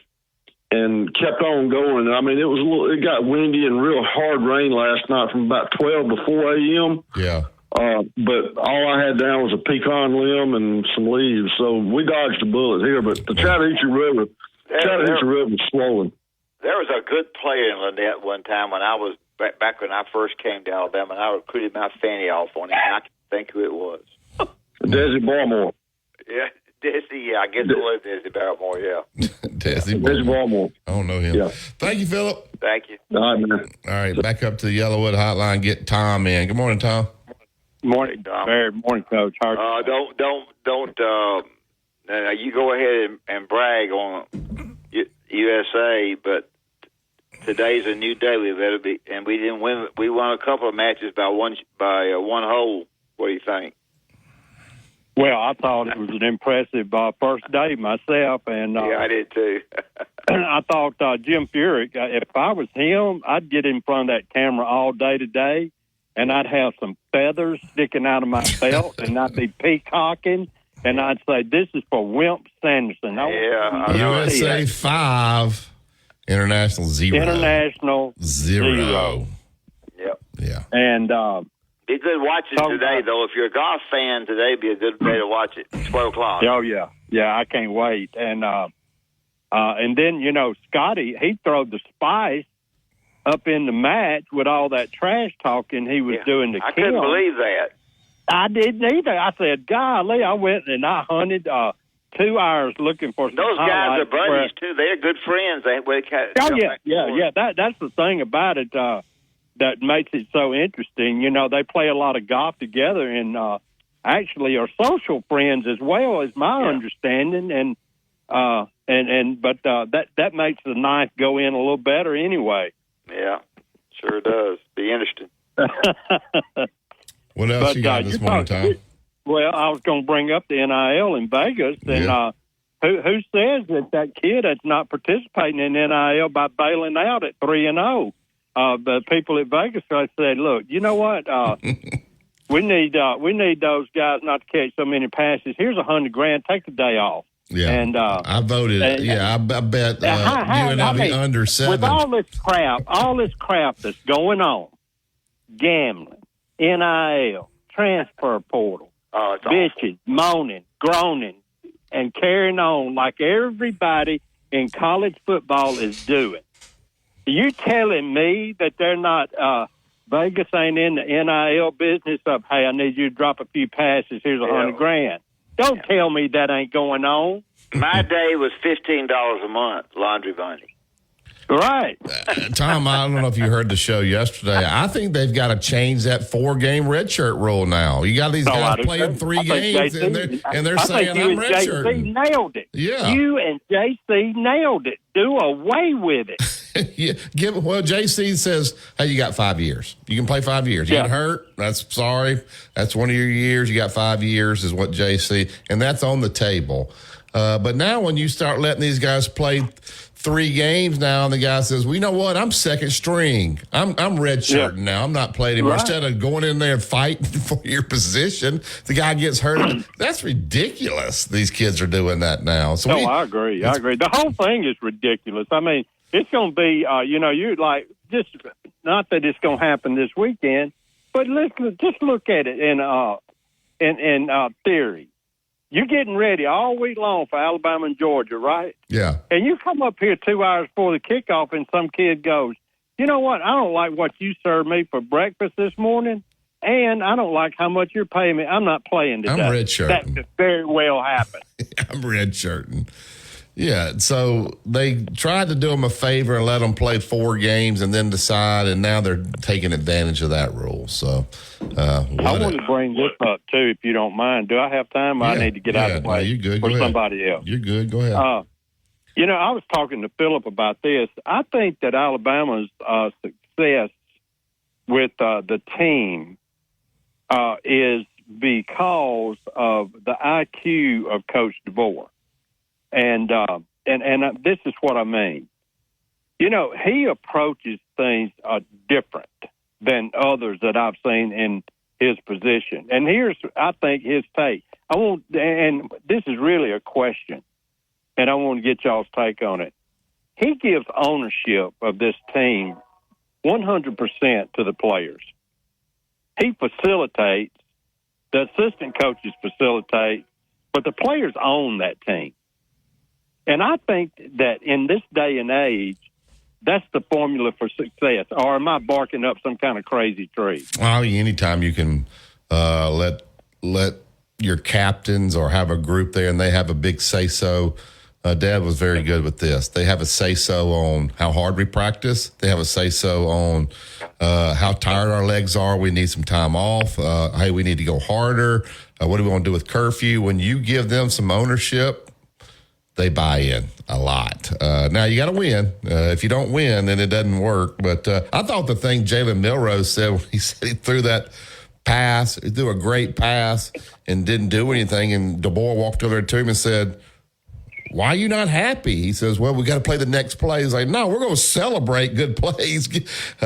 and kept on going. I mean, it got windy and real hard rain last night from about 12 to 4 a.m. Yeah. But all I had down was a pecan limb and some leaves, so we dodged a bullet here. But the Chattahoochee River was swollen. There was a good player in Lynette one time when I was back when I first came to Alabama, and I recruited my fanny off on him. I can't think who it was. Desi Barmore. Yeah, Desi. Yeah, I guess it was Desi Barmore. Yeah. Desi Barmore. I don't know him. Yeah. Thank you, Philip. Thank you. All right, man. All right, back up to the Yellowwood Hotline. Get Tom in. Good morning, Tom. Morning, Tom. Morning, Coach. Don't. You go ahead and brag on USA, but today's a new day. We better be, and we didn't win. We won a couple of matches by one hole. What do you think? Well, I thought it was an impressive first day myself, and yeah, I did too. I thought Jim Furyk. If I was him, I'd get in front of that camera all day today, and I'd have some feathers sticking out of my belt, and I'd be peacocking. And I'd say, this is for Wimp Sanderson. USA 5, International 0. International 0. Yep. Yeah. And be good watching today, though. If you're a golf fan, today be a good day to watch it. 12 o'clock. Oh, yeah. Yeah, I can't wait. And then, Scotty, he threw the spice up in the match with all that trash talking he was doing to Kim. I couldn't believe that. I didn't either. I said, golly, I went and I hunted 2 hours looking for some Those guys are buddies, too. They're good friends. That's the thing about it that makes it so interesting. They play a lot of golf together and actually are social friends as well, is my understanding. But that makes the knife go in a little better anyway. Yeah, sure does. Be interesting. What else you got this morning, Tom? Well, I was going to bring up the NIL in Vegas, and who says that kid that's not participating in NIL by bailing out at 3-0? the people at Vegas said, "Look, you know what? We need those guys not to catch so many passes. Here's $100,000. Take the day off." Yeah, and I voted. I bet UNLV under 7. With all this crap that's going on, gambling, NIL, transfer portal, bitching, moaning, groaning, and carrying on like everybody in college football is doing. You telling me that they're not? Vegas ain't in the NIL business of, hey, I need you to drop a few passes. Here's $100,000. Don't tell me that ain't going on. My day was $15 a month, laundry money. Right. Tom, I don't know if you heard the show yesterday. I think they've got to change that 4-game redshirt rule now. You got these guys playing 3 games, and they're saying I'm redshirting. JC nailed it. Yeah. You and JC nailed it. Do away with it. JC says, hey, you got 5 years. You can play 5 years. You get hurt, that's one of your years. You got 5 years is what JC, and that's on the table. But now when you start letting these guys play 3 games now, and the guy says, well, you know what? I'm second string. I'm redshirting now. I'm not playing anymore. Right. Instead of going in there and fighting for your position, the guy gets hurt. That's ridiculous. These kids are doing that now. So I agree. I agree. The whole thing is ridiculous. I mean, it's going to be, you're like, just not that it's going to happen this weekend, but just look at it in theory. You're getting ready all week long for Alabama and Georgia, right? Yeah. And you come up here 2 hours before the kickoff, and some kid goes, you know what? I don't like what you served me for breakfast this morning, and I don't like how much you're paying me. I'm not playing today. I'm redshirting. That could very well happen. I'm redshirting. Yeah, so they tried to do them a favor and let them play 4 games and then decide, and now they're taking advantage of that rule. So I want to bring this up, too, if you don't mind. Do I have time? Yeah, I need to get out of the way you're good. for somebody else. You're good. Go ahead. I was talking to Philip about this. I think that Alabama's success with the team is because of the IQ of Coach DeBoer. And this is what I mean. He approaches things different than others that I've seen in his position. And here's, I think, his take. And this is really a question, and I want to get y'all's take on it. He gives ownership of this team 100% to the players. He facilitates, the assistant coaches facilitate, but the players own that team. And I think that in this day and age, that's the formula for success. Or am I barking up some kind of crazy tree? Well, anytime you can let your captains or have a group there and they have a big say-so. Dad was very good with this. They have a say-so on how hard we practice. They have a say-so on how tired our legs are. We need some time off. Hey, we need to go harder. What do we want to do with curfew? When you give them some ownership, they buy in a lot. Now, you got to win. If you don't win, then it doesn't work. But I thought the thing Jalen Milrose said when he said he threw that pass, he threw a great pass and didn't do anything. And DeBoer walked over to him and said, why are you not happy? He says, well, we got to play the next play. He's like, no, we're going to celebrate good plays.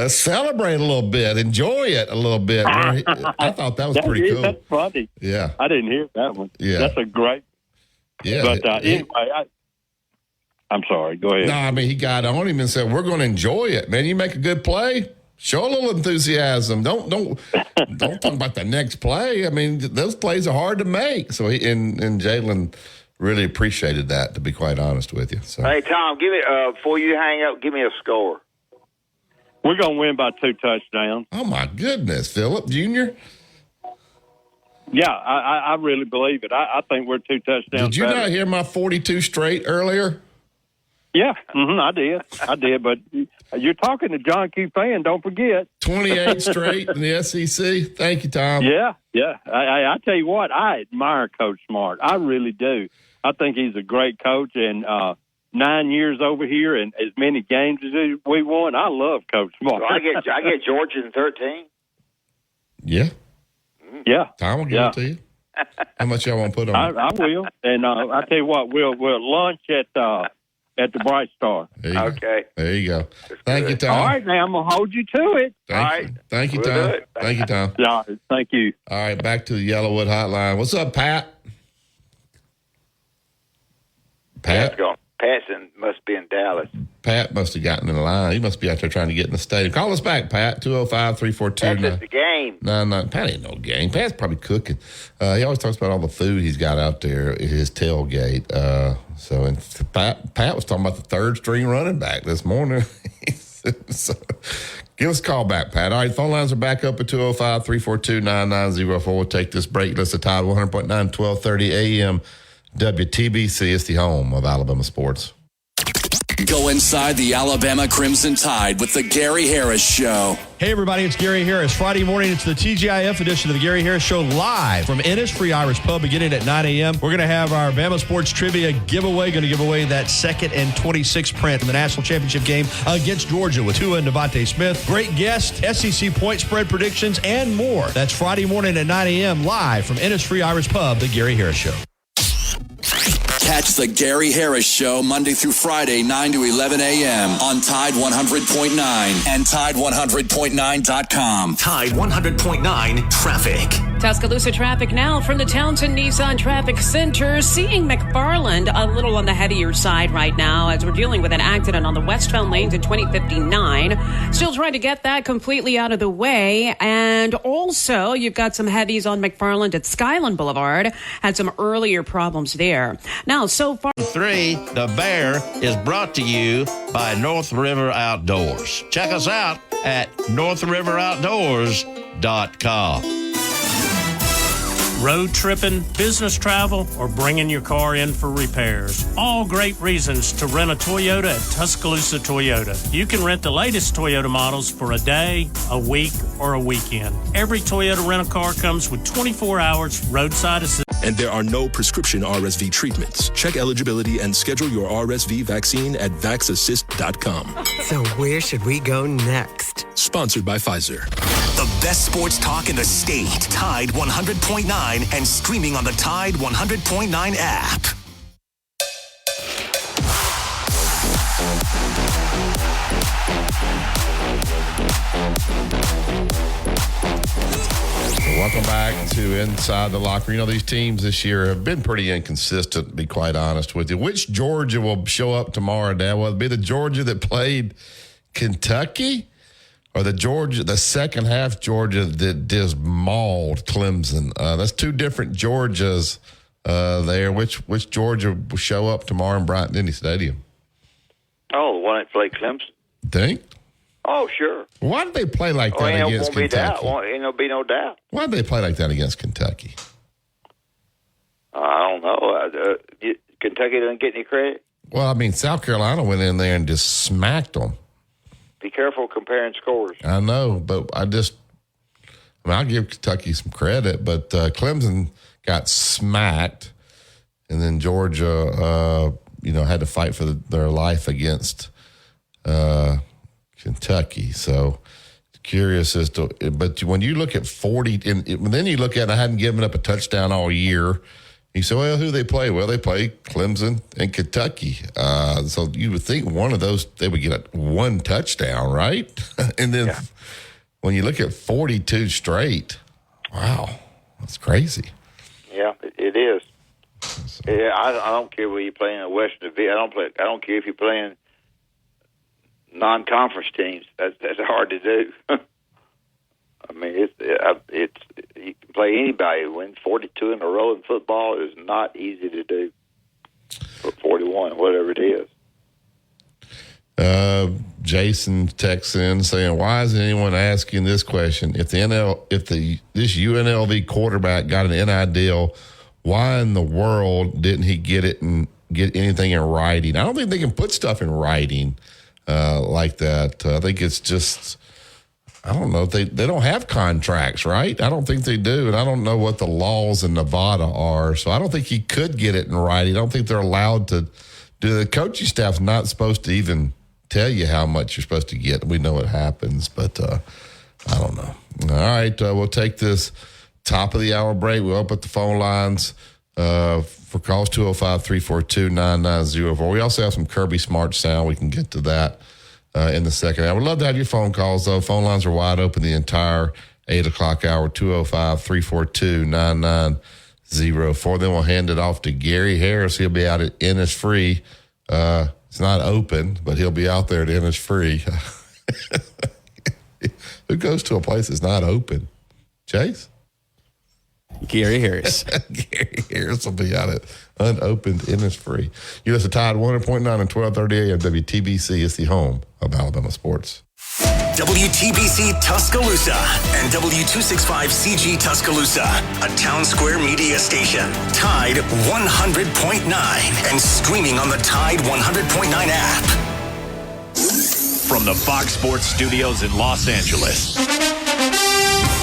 Celebrate a little bit. Enjoy it a little bit. I thought that was pretty cool. That's funny. Yeah. I didn't hear that one. Yeah. That's a great. Yeah. But anyway, I'm sorry. Go ahead. No, I mean, he got on him and said, we're going to enjoy it, man. You make a good play, show a little enthusiasm. Don't talk about the next play. I mean, those plays are hard to make. So and Jalen really appreciated that, to be quite honest with you. So. Hey, Tom, give me before you hang up, give me a score. We're going to win by 2 touchdowns. Oh, my goodness, Philip Jr.? Yeah, I really believe it. I think we're 2 touchdowns. Did you not hear my 42 straight earlier? Yeah, I did. But you're talking to John Q. Fan, don't forget. 28 straight in the SEC. Thank you, Tom. Yeah. I tell you what, I admire Coach Smart. I really do. I think he's a great coach, and 9 years over here and as many games as we won, I love Coach Smart. So I get Georgia in 13. Yeah. Yeah. Tom will give it to you. How much y'all want to put on? I will. And I tell you what, we'll lunch at at the Bright Star. Okay. There you go. Thank you, Tom. All right, now I'm going to hold you to it. Thank you, Tom. Thank you, Tom. Yeah, thank you. All right, back to the Yellowwood Hotline. What's up, Pat? Pat? Patson must be in Dallas. Pat must have gotten in the line. He must be out there trying to get in the stadium. Call us back, Pat, 205-342. That's just the game. No, Pat ain't no game. Pat's probably cooking. He always talks about all the food he's got out there at his tailgate. And Pat was talking about the third-string running back this morning. So, give us a call back, Pat. All right, phone lines are back up at 205-342-9904. We'll take this break. Listen to Tide 100.9, 1230 a.m. WTBC is the home of Alabama sports. Go inside the Alabama Crimson Tide with the Gary Harris Show. Hey, everybody, it's Gary Harris. Friday morning, it's the TGIF edition of the Gary Harris Show live from Innisfree Irish Pub beginning at 9 a.m. We're going to have our Bama Sports Trivia giveaway. Going to give away that 2nd and 26th print in the National Championship game against Georgia with Tua and Devontae Smith. Great guest, SEC point spread predictions, and more. That's Friday morning at 9 a.m. live from Innisfree Irish Pub, the Gary Harris Show. Catch the Gary Harris Show Monday through Friday, 9 to 11 a.m. on Tide 100.9 and Tide100.9.com. Tide 100.9 traffic. Tuscaloosa traffic now from the Townsend Nissan Traffic Center. Seeing McFarland a little on the heavier side right now as we're dealing with an accident on the westbound lanes in 2059. Still trying to get that completely out of the way. And also, you've got some heavies on McFarland at Skyland Boulevard. Had some earlier problems there. Now, so far... 3, The Bear is brought to you by North River Outdoors. Check us out at NorthRiverOutdoors.com. Road tripping, business travel, or bringing your car in for repairs. All great reasons to rent a Toyota at Tuscaloosa Toyota. You can rent the latest Toyota models for a day, a week, or a weekend. Every Toyota rental-car comes with 24 hours roadside assistance. And there are no prescription RSV treatments. Check eligibility and schedule your RSV vaccine at VaxAssist.com. So where should we go next? Sponsored by Pfizer. The best sports talk in the state. Tide 100.9 and streaming on the Tide 100.9 app. Welcome back to Inside the Locker. You know, these teams this year have been pretty inconsistent, to be quite honest with you. Which Georgia will show up tomorrow, Dad? Will it be the Georgia that played Kentucky? Or the second half Georgia that just mauled Clemson? That's two different Georgias there. Which Georgia will show up tomorrow in Bryant-Denny Stadium? Oh, the one that played Clemson. Think? Oh, sure. Why did they play like that against Kentucky? Ain't be no doubt. Why did they play like that against Kentucky? I don't know. Kentucky doesn't get any credit? Well, I mean, South Carolina went in there and just smacked them. Be careful comparing scores. I know, but I'll give Kentucky some credit, but Clemson got smacked, and then Georgia, had to fight for their life against Kentucky. So curious as to, but when you look at 40, and then you look at, I hadn't given up a touchdown all year. You say, well, who they play? Well, they play Clemson and Kentucky. So you would think one of those, they would get one touchdown, right? And then when you look at 42 straight, wow, that's crazy. Yeah, it is. Yeah, I don't care whether you're playing a Western Division. I don't care if you're playing non-conference teams. That's hard to do. I mean, it's you can play anybody. Win 42 in a row in football is not easy to do. For 41, whatever it is. Jason texts in saying, "Why isn't anyone asking this question? If this UNLV quarterback got an NIL deal, why in the world didn't he get it and get anything in writing?" I don't think they can put stuff in writing like that. I think it's just, I don't know. They don't have contracts, right? I don't think they do, and I don't know what the laws in Nevada are. So I don't think he could get it in writing. I don't think they're allowed to do. The coaching staff's not supposed to even tell you how much you're supposed to get. We know what happens, but I don't know. All right, we'll take this top of the hour break. We'll open up the phone lines. For calls, 205-342-9904. We also have some Kirby Smart sound. We can get to that in the second hour. We'd love to have your phone calls, though. Phone lines are wide open the entire 8 o'clock hour, 205-342-9904. Then we'll hand it off to Gary Harris. He'll be out at Innisfree. It's not open, but he'll be out there at Innisfree. Who goes to a place that's not open? Chase? Gary Harris. Gary Harris will be out at unopened Innisfree. You listen to Tide 100.9 and 1230 AM WTBC is the home of Alabama sports. WTBC Tuscaloosa and W265CG Tuscaloosa, a Town Square media station. Tide 100.9 and streaming on the Tide 100.9 app. From the Fox Sports Studios in Los Angeles,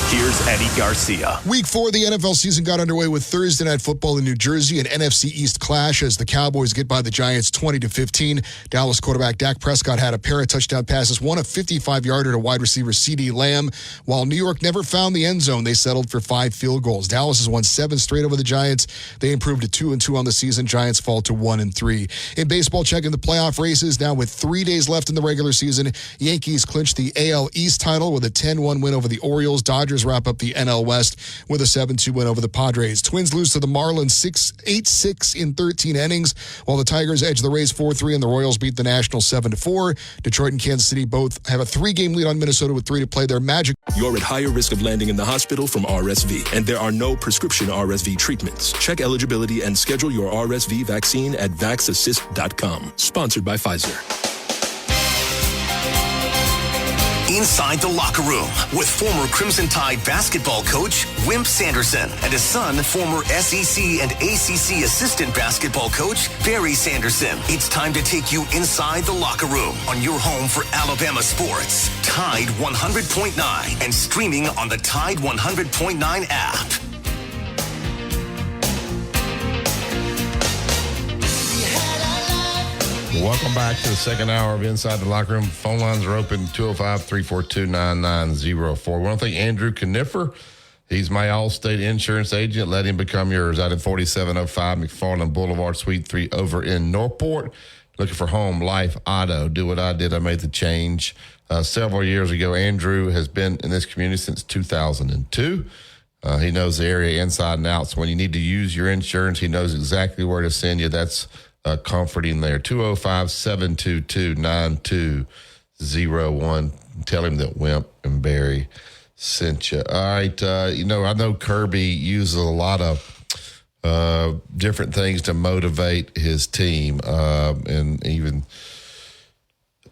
here's Eddie Garcia. Week 4 of the NFL season got underway with Thursday Night Football in New Jersey, an NFC East clash as the Cowboys get by the Giants 20-15. Dallas quarterback Dak Prescott had a pair of touchdown passes, one a 55-yarder to wide receiver CeeDee Lamb. While New York never found the end zone, they settled for 5 field goals. Dallas has won 7 straight over the Giants. They improved to 2-2 on the season. Giants fall to 1-3. In baseball, checking the playoff races. Now with 3 days left in the regular season, Yankees clinched the AL East title with a 10-1 win over the Orioles. Dodgers wrap up the NL West with a 7-2 win over the Padres. Twins lose to the Marlins 8-6 in 13 innings, while the Tigers edge the Rays 4-3 and the Royals beat the Nationals 7-4. Detroit and Kansas City both have a 3-game lead on Minnesota with 3 to play. Their Magic. You're at higher risk of landing in the hospital from RSV, and there are no prescription RSV treatments. Check eligibility and schedule your RSV vaccine at VaxAssist.com. Sponsored by Pfizer. Inside the Locker Room with former Crimson Tide basketball coach Wimp Sanderson and his son, former SEC and ACC assistant basketball coach Barry Sanderson. It's time to take you inside the locker room on your home for Alabama sports. Tide 100.9 and streaming on the Tide 100.9 app. Welcome back to the second hour of Inside the Locker Room. Phone lines are open, 205-342-9904. We want to thank Andrew Kniffer. He's my Allstate insurance agent. Let him become yours out at 4705 McFarland Boulevard, Suite 3 over in Northport. Looking for home, life, auto. Do what I did. I made the change several years ago. Andrew has been in this community since 2002. He knows the area inside and out. So when you need to use your insurance, he knows exactly where to send you. That's comforting there. 205-722-9201. Tell him that Wimp and Barry sent you. All right. I know Kirby uses a lot of different things to motivate his team. And even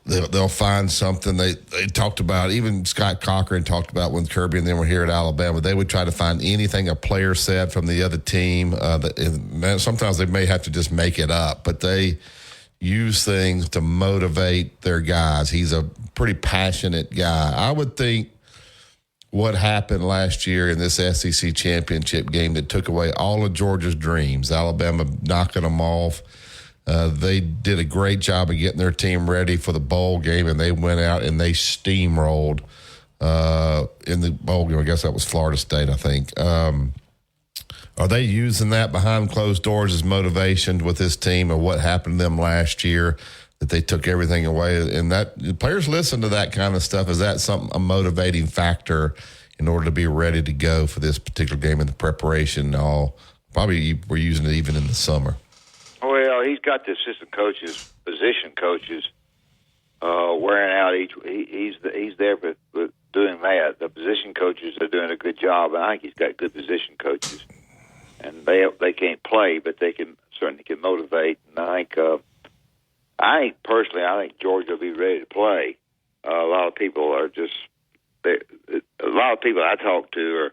they'll find something. They talked about, even Scott Cochran talked about when Kirby and them were here at Alabama, they would try to find anything a player said from the other team. Sometimes they may have to just make it up, but they use things to motivate their guys. He's a pretty passionate guy. I would think what happened last year in this SEC championship game that took away all of Georgia's dreams, Alabama knocking them off. They did a great job of getting their team ready for the bowl game, and they went out and they steamrolled in the bowl game. I guess that was Florida State, I think. Are they using that behind closed doors as motivation with this team, or what happened to them last year that they took everything away? And that the players listen to that kind of stuff. Is that a motivating factor in order to be ready to go for this particular game in the preparation and all? Probably we're using it even in the summer. Well, he's got the assistant coaches, position coaches, wearing out each. He's there for doing that. The position coaches are doing a good job, and I think he's got good position coaches. And they can't play, but they certainly can motivate. And I think personally, I think Georgia will be ready to play. A lot of people are just. A lot of people I talk to are,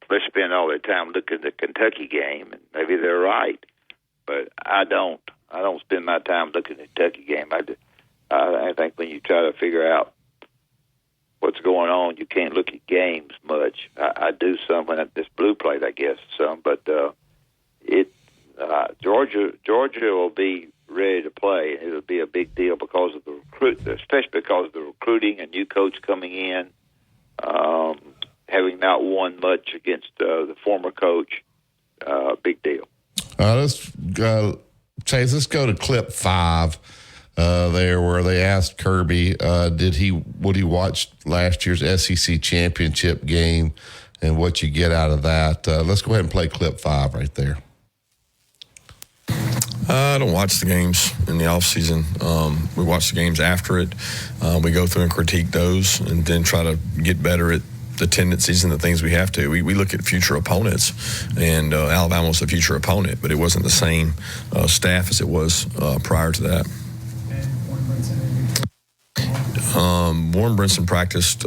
they spend all their time looking at the Kentucky game, and maybe they're right, but I don't. I don't spend my time looking at the Kentucky game. I think when you try to figure out what's going on, you can't look at games much. I do some when at this blue plate, I guess, some, but Georgia will be ready to play, and it'll be a big deal because of the especially because of the recruiting, a new coach coming in. having not won much against the former coach. Big deal. Let's go, Chase. Let's go to clip 5 there, where they asked Kirby, would he watch last year's SEC championship game and what you get out of that. Let's go ahead and play clip 5 right there. I don't watch the games in the off season. We watch the games after it. We go through and critique those, and then try to get better at the tendencies and the things we have to. We look at future opponents, and Alabama was a future opponent, but it wasn't the same staff as it was prior to that. Warren Brinson practiced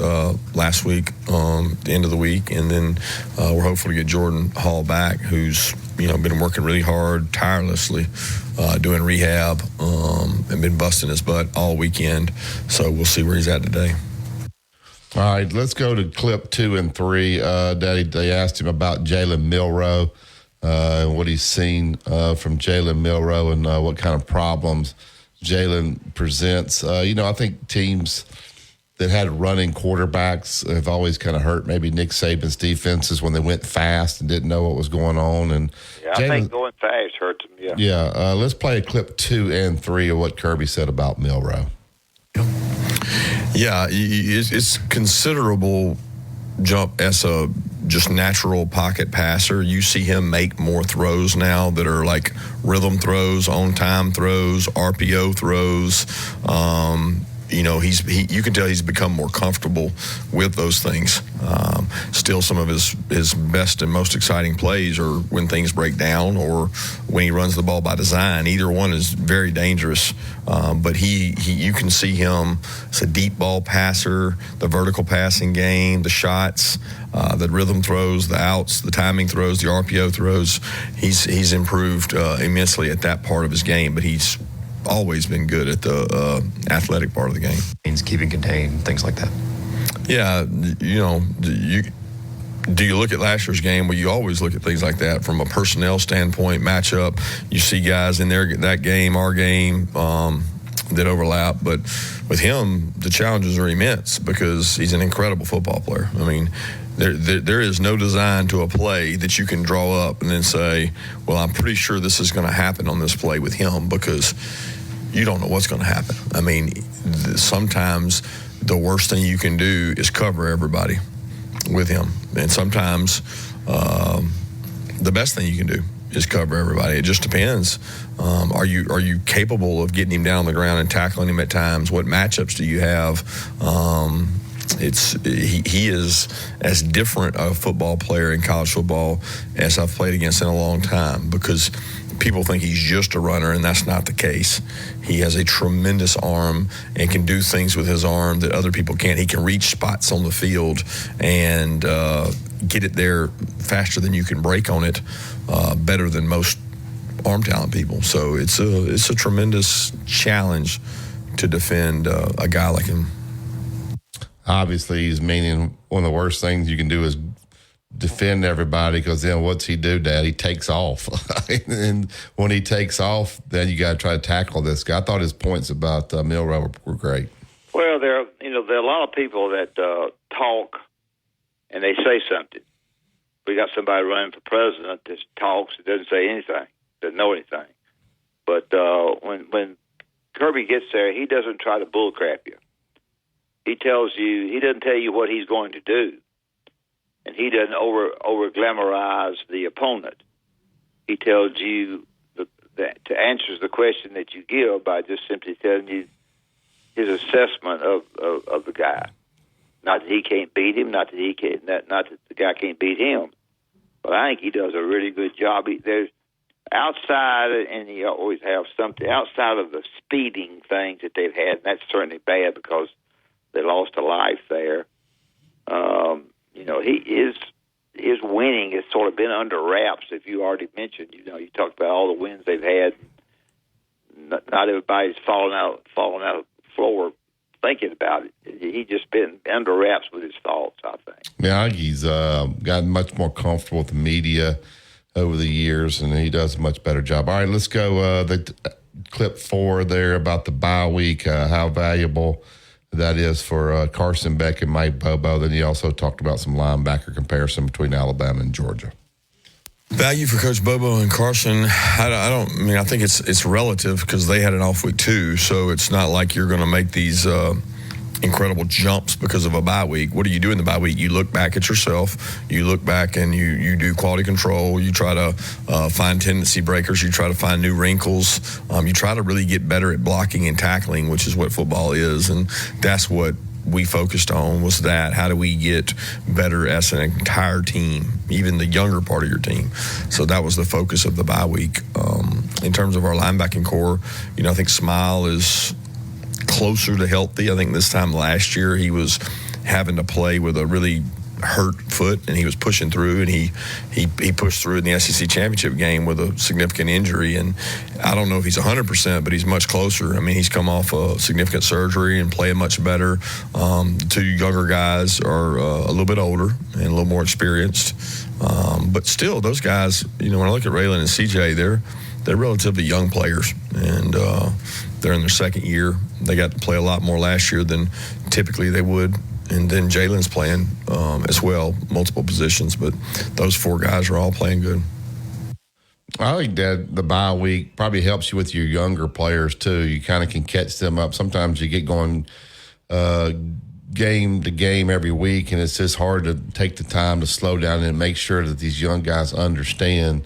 last week, the end of the week, and then we're hopeful to get Jordan Hall back, who's been working really hard, tirelessly, doing rehab, and been busting his butt all weekend. So we'll see where he's at today. All right, let's go to clip 2 and 3. Daddy, they asked him about Jalen Milroe and what he's seen from Jalen Milroe and what kind of problems Jalen presents. I think teams that had running quarterbacks have always kind of hurt maybe Nick Saban's defenses when they went fast and didn't know what was going on. And I think going fast hurts them, Yeah, let's play clip 2 and 3 of what Kirby said about Milroe. Yeah, it's considerable jump as a just natural pocket passer. You see him make more throws now that are like rhythm throws, on-time throws, RPO throws. You can tell he's become more comfortable with those things. Still, some of his best and most exciting plays are when things break down or when he runs the ball by design. Either one is very dangerous, but you can see him as a deep ball passer, the vertical passing game, the shots, the rhythm throws, the outs, the timing throws, the RPO throws. He's improved immensely at that part of his game, but he's always been good at the athletic part of the game. Means keeping contained, things like that. Yeah, do you look at last year's game? Well, you always look at things like that from a personnel standpoint, matchup. You see guys in there, that game, our game, that overlap. But with him, the challenges are immense because he's an incredible football player. I mean, there is no design to a play that you can draw up and then say, well, I'm pretty sure this is going to happen on this play with him, because you don't know what's going to happen. I mean, sometimes the worst thing you can do is cover everybody with him. And sometimes the best thing you can do is cover everybody. It just depends. Are you capable of getting him down on the ground and tackling him at times? What matchups do you have? He is as different a football player in college football as I've played against in a long time, because people think he's just a runner, and that's not the case. He has a tremendous arm and can do things with his arm that other people can't. He can reach spots on the field and get it there faster than you can break on it, better than most arm talent people. So it's a tremendous challenge to defend a guy like him. Obviously, he's meaning one of the worst things you can do is defend everybody, because then what's he do, Dad? He takes off. And when he takes off, then you got to try to tackle this guy. I thought his points about Milroe were great. Well, there are a lot of people that talk and they say something. We got somebody running for president that talks and doesn't say anything, doesn't know anything. But when Kirby gets there, he doesn't try to bullcrap you. He doesn't tell you what he's going to do. And he doesn't over glamorize the opponent. He tells you that to answer the question that you give by just simply telling you his assessment of the guy. Not that he can't beat him, not that the guy can't beat him, but I think he does a really good job. There's outside, and he always have something outside of the speeding things that they've had, and that's certainly bad because they lost a life there. His winning has sort of been under wraps. If you already mentioned, you talked about all the wins they've had. Not everybody's falling out of the floor thinking about it. He's just been under wraps with his thoughts, I think. Yeah, I think he's gotten much more comfortable with the media over the years, and he does a much better job. All right, let's go the clip 4 there about the bye week, how valuable that is for Carson Beck and Mike Bobo. Then you also talked about some linebacker comparison between Alabama and Georgia. Value for Coach Bobo and Carson, I think it's relative because they had an off week too, so it's not like you're going to make these incredible jumps because of a bye week. What do you do in the bye week? You look back at yourself. You look back and you do quality control. You try to find tendency breakers. You try to find new wrinkles. You try to really get better at blocking and tackling, which is what football is, and that's what we focused on, was that. How do we get better as an entire team, even the younger part of your team? So that was the focus of the bye week. In terms of our linebacking core, I think Smile is closer to healthy. I think this time last year he was having to play with a really hurt foot, and he was pushing through, and he pushed through in the SEC championship game with a significant injury. And I don't know if he's 100%, but he's much closer. I mean, he's come off a significant surgery and playing much better. The two younger guys are a little bit older and a little more experienced, but still, those guys, when I look at Raylan and CJ, they're relatively young players, and they're in their second year. They got to play a lot more last year than typically they would. And then Jalen's playing as well, multiple positions. But those four guys are all playing good. I think that the bye week probably helps you with your younger players, too. You kind of can catch them up. Sometimes you get going game to game every week, and it's just hard to take the time to slow down and make sure that these young guys understand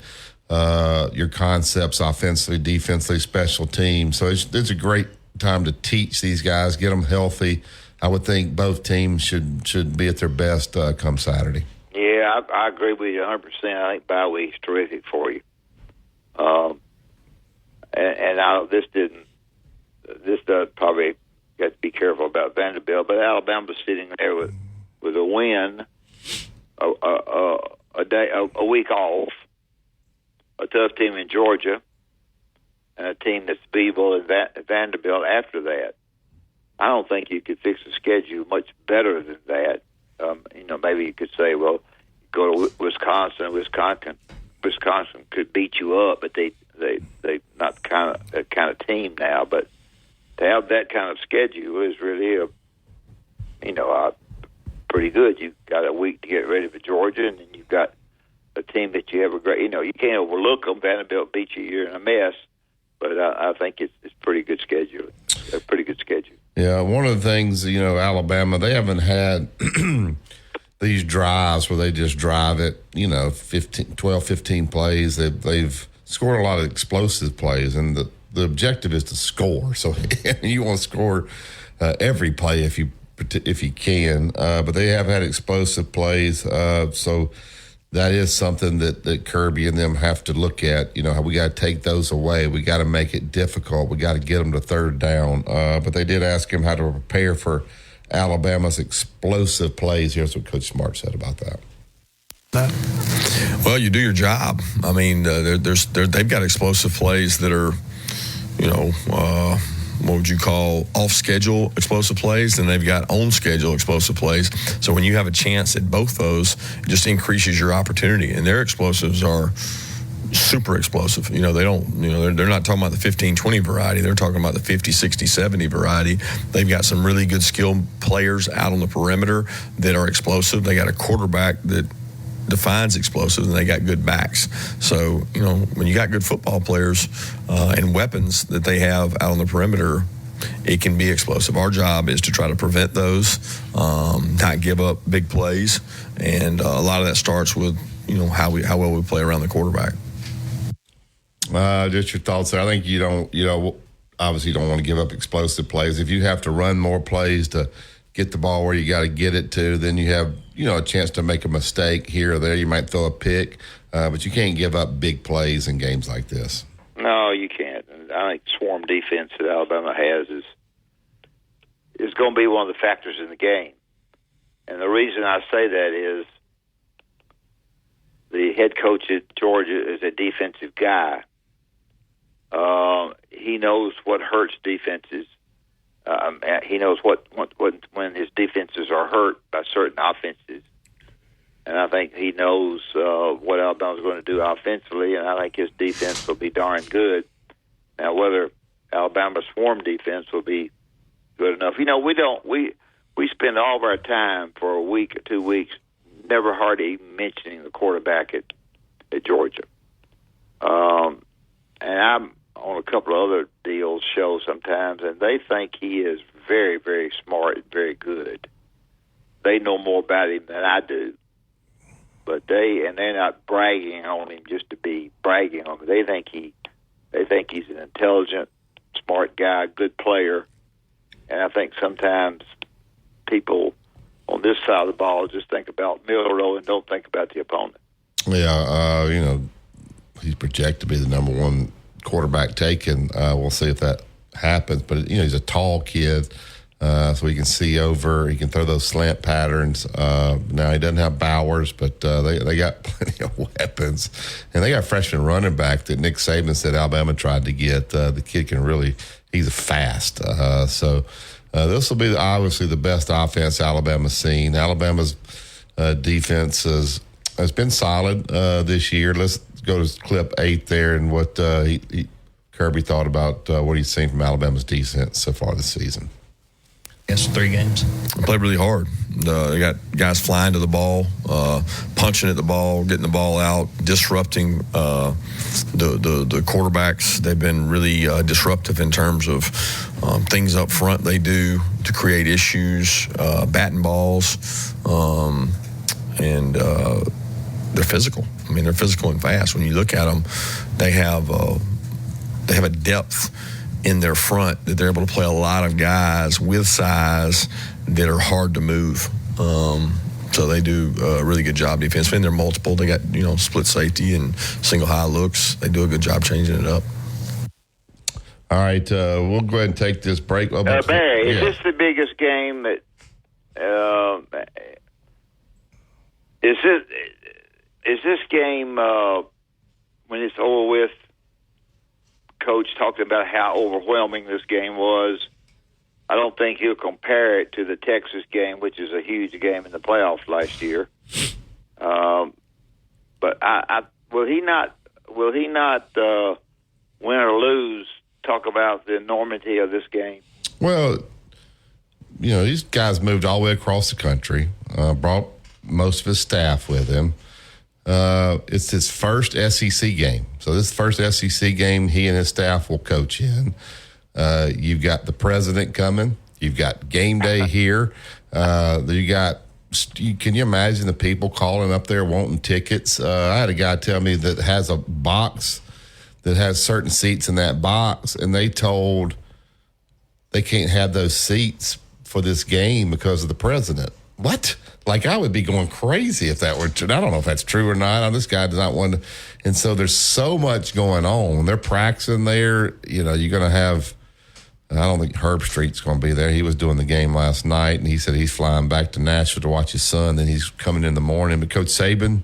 your concepts offensively, defensively, special teams. So it's a great time to teach these guys, get them healthy. I would think both teams should be at their best come Saturday. Yeah, I agree with you 100%. I think bye week's terrific for you. This does probably got to be careful about Vanderbilt, but Alabama's sitting there with a win, a week off, a tough team in Georgia, and a team that's beatable in Vanderbilt after that. I don't think you could fix the schedule much better than that. Maybe you could say, well, go to Wisconsin. Wisconsin could beat you up, but they not that kind of team now. But to have that kind of schedule is really pretty good. You've got a week to get ready for Georgia, and then you've got a team that you have a great. You can't overlook them. Vanderbilt beat you, you're in a mess. But I think it's pretty good schedule. A pretty good schedule. Yeah, one of the things, Alabama, they haven't had these drives where they just drive it, 12, 15 plays. They've scored a lot of explosive plays, and the objective is to score. So you want to score every play if you can. But they have had explosive plays, so that is something that Kirby and them have to look at. How we got to take those away. We got to make it difficult. We got to get them to third down. But they did ask him how to prepare for Alabama's explosive plays. Here's what Coach Smart said about that. Well, you do your job. I mean, they've got explosive plays that are, what would you call off-schedule explosive plays, and they've got on-schedule explosive plays. So when you have a chance at both those, it just increases your opportunity. And their explosives are super explosive. They don't, they're not talking about the 15-20 variety. They're talking about the 50, 60, 70 variety. They've got some really good skilled players out on the perimeter that are explosive. They got a quarterback that defines explosives, and they got good backs. So, when you got good football players and weapons that they have out on the perimeter, it can be explosive. Our job is to try to prevent those, not give up big plays, and a lot of that starts with, how well we play around the quarterback. Just your thoughts there. I think obviously you don't want to give up explosive plays. If you have to run more plays to get the ball where you got to get it to, then you have a chance to make a mistake here or there. You might throw a pick, but you can't give up big plays in games like this. No, you can't. And I think swarm defense that Alabama has is going to be one of the factors in the game. And the reason I say that is the head coach at Georgia is a defensive guy. He knows what hurts defenses. He knows what when his defenses are hurt by certain offenses, and I think he knows what Alabama's going to do offensively, and I think his defense will be darn good. Now, whether Alabama's swarm defense will be good enough. You know, we spend all of our time for a week or 2 weeks never hardly even mentioning the quarterback at Georgia. And I'm on a couple of other shows sometimes, and they think he is very, very smart and very good. They know more about him than I do. But they're not bragging on him just to be bragging on him. They think he's an intelligent, smart guy, good player. And I think sometimes people on this side of the ball just think about Milroe and don't think about the opponent. Yeah, he's projected to be the number one quarterback taken. We'll see if that happens. But, he's a tall kid, so he can see over. He can throw those slant patterns. Now, he doesn't have Bowers, but they got plenty of weapons. And they got a freshman running back that Nick Saban said Alabama tried to get. The kid can really – he's fast. So this will be obviously the best offense Alabama's seen. Alabama's defense has been solid this year. Let's go to clip 8 there and what Kirby thought about what he's seen from Alabama's defense so far this season. Yes, 3 games. They played really hard. They got guys flying to the ball, punching at the ball, getting the ball out, disrupting the quarterbacks. They've been really disruptive in terms of things up front they do to create issues, batting balls, and they're physical. I mean, they're physical and fast. When you look at them, they have a depth in their front that they're able to play a lot of guys with size that are hard to move. So they do a really good job defensively. And they're multiple. They got, split safety and single high looks. They do a good job changing it up. All right, we'll go ahead and take this break. Barry, is this the biggest game that is this game when it's over with? Coach talking about how overwhelming this game was. I don't think he'll compare it to the Texas game, which is a huge game in the playoffs last year. But will he not win or lose? Talk about the enormity of this game. Well, these guys moved all the way across the country, brought most of his staff with him. It's his first SEC game. So this first SEC game he and his staff will coach in. You've got the president coming. You've got game day here. Can you imagine the people calling up there wanting tickets? I had a guy tell me that has a box that has certain seats in that box, and they told they can't have those seats for this game because of the president. What? Like, I would be going crazy if that were true. I don't know if that's true or not. This guy does not want to. And so there's so much going on. They're practicing there. You're going to have, I don't think Herb Street's going to be there. He was doing the game last night, and he said he's flying back to Nashville to watch his son. Then he's coming in the morning. But Coach Saban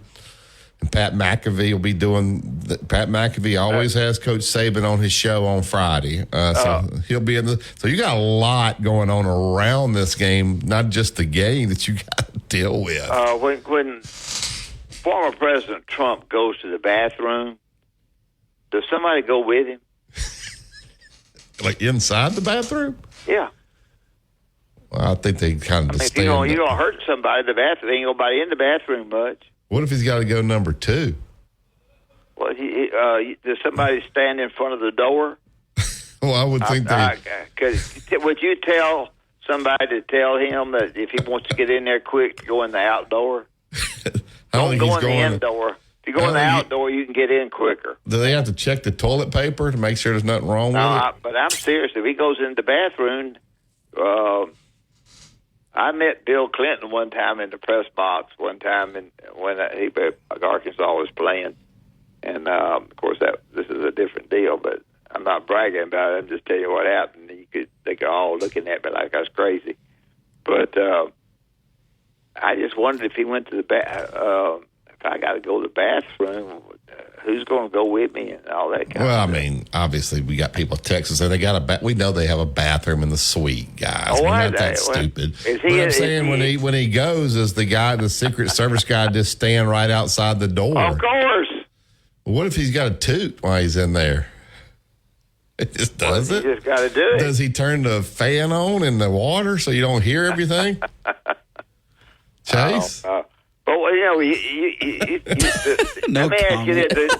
and Pat McAfee will be doing. Pat McAfee always has Coach Saban on his show on Friday, so he'll be in the. So you got a lot going on around this game, not just the game that you got to deal with. When former President Trump goes to the bathroom, does somebody go with him? Like inside the bathroom? Yeah. Well, I think they kind of. If you don't hurt somebody in the bathroom, ain't nobody in the bathroom much. What if he's got to go number 2? Well, does somebody stand in front of the door? Well, I would think would you tell somebody to tell him that if he wants to get in there quick, to go in the outdoor? Don't go in the indoor. If you go in the outdoor, you can get in quicker. Do they have to check the toilet paper to make sure there's nothing wrong with it? But I'm serious. If he goes in the bathroom, I met Bill Clinton one time in the press box when Arkansas was playing. And, of course, this is a different deal, but I'm not bragging about it. I'm just telling you what happened. They could all looking at me like I was crazy. But I just wondered if he went to if I got to go to the bathroom, who's going to go with me and all that kind of stuff. Well, I mean, obviously we got people in Texas and they got we know they have a bathroom in the suite, guys. Not that stupid. But I'm saying when he goes, is the Secret Service guy just stand right outside the door? Of course. What if he's got a toot while he's in there? It just does it? You just got to do it. Does he turn the fan on in the water so you don't hear everything? Chase? But, well, let me ask you this.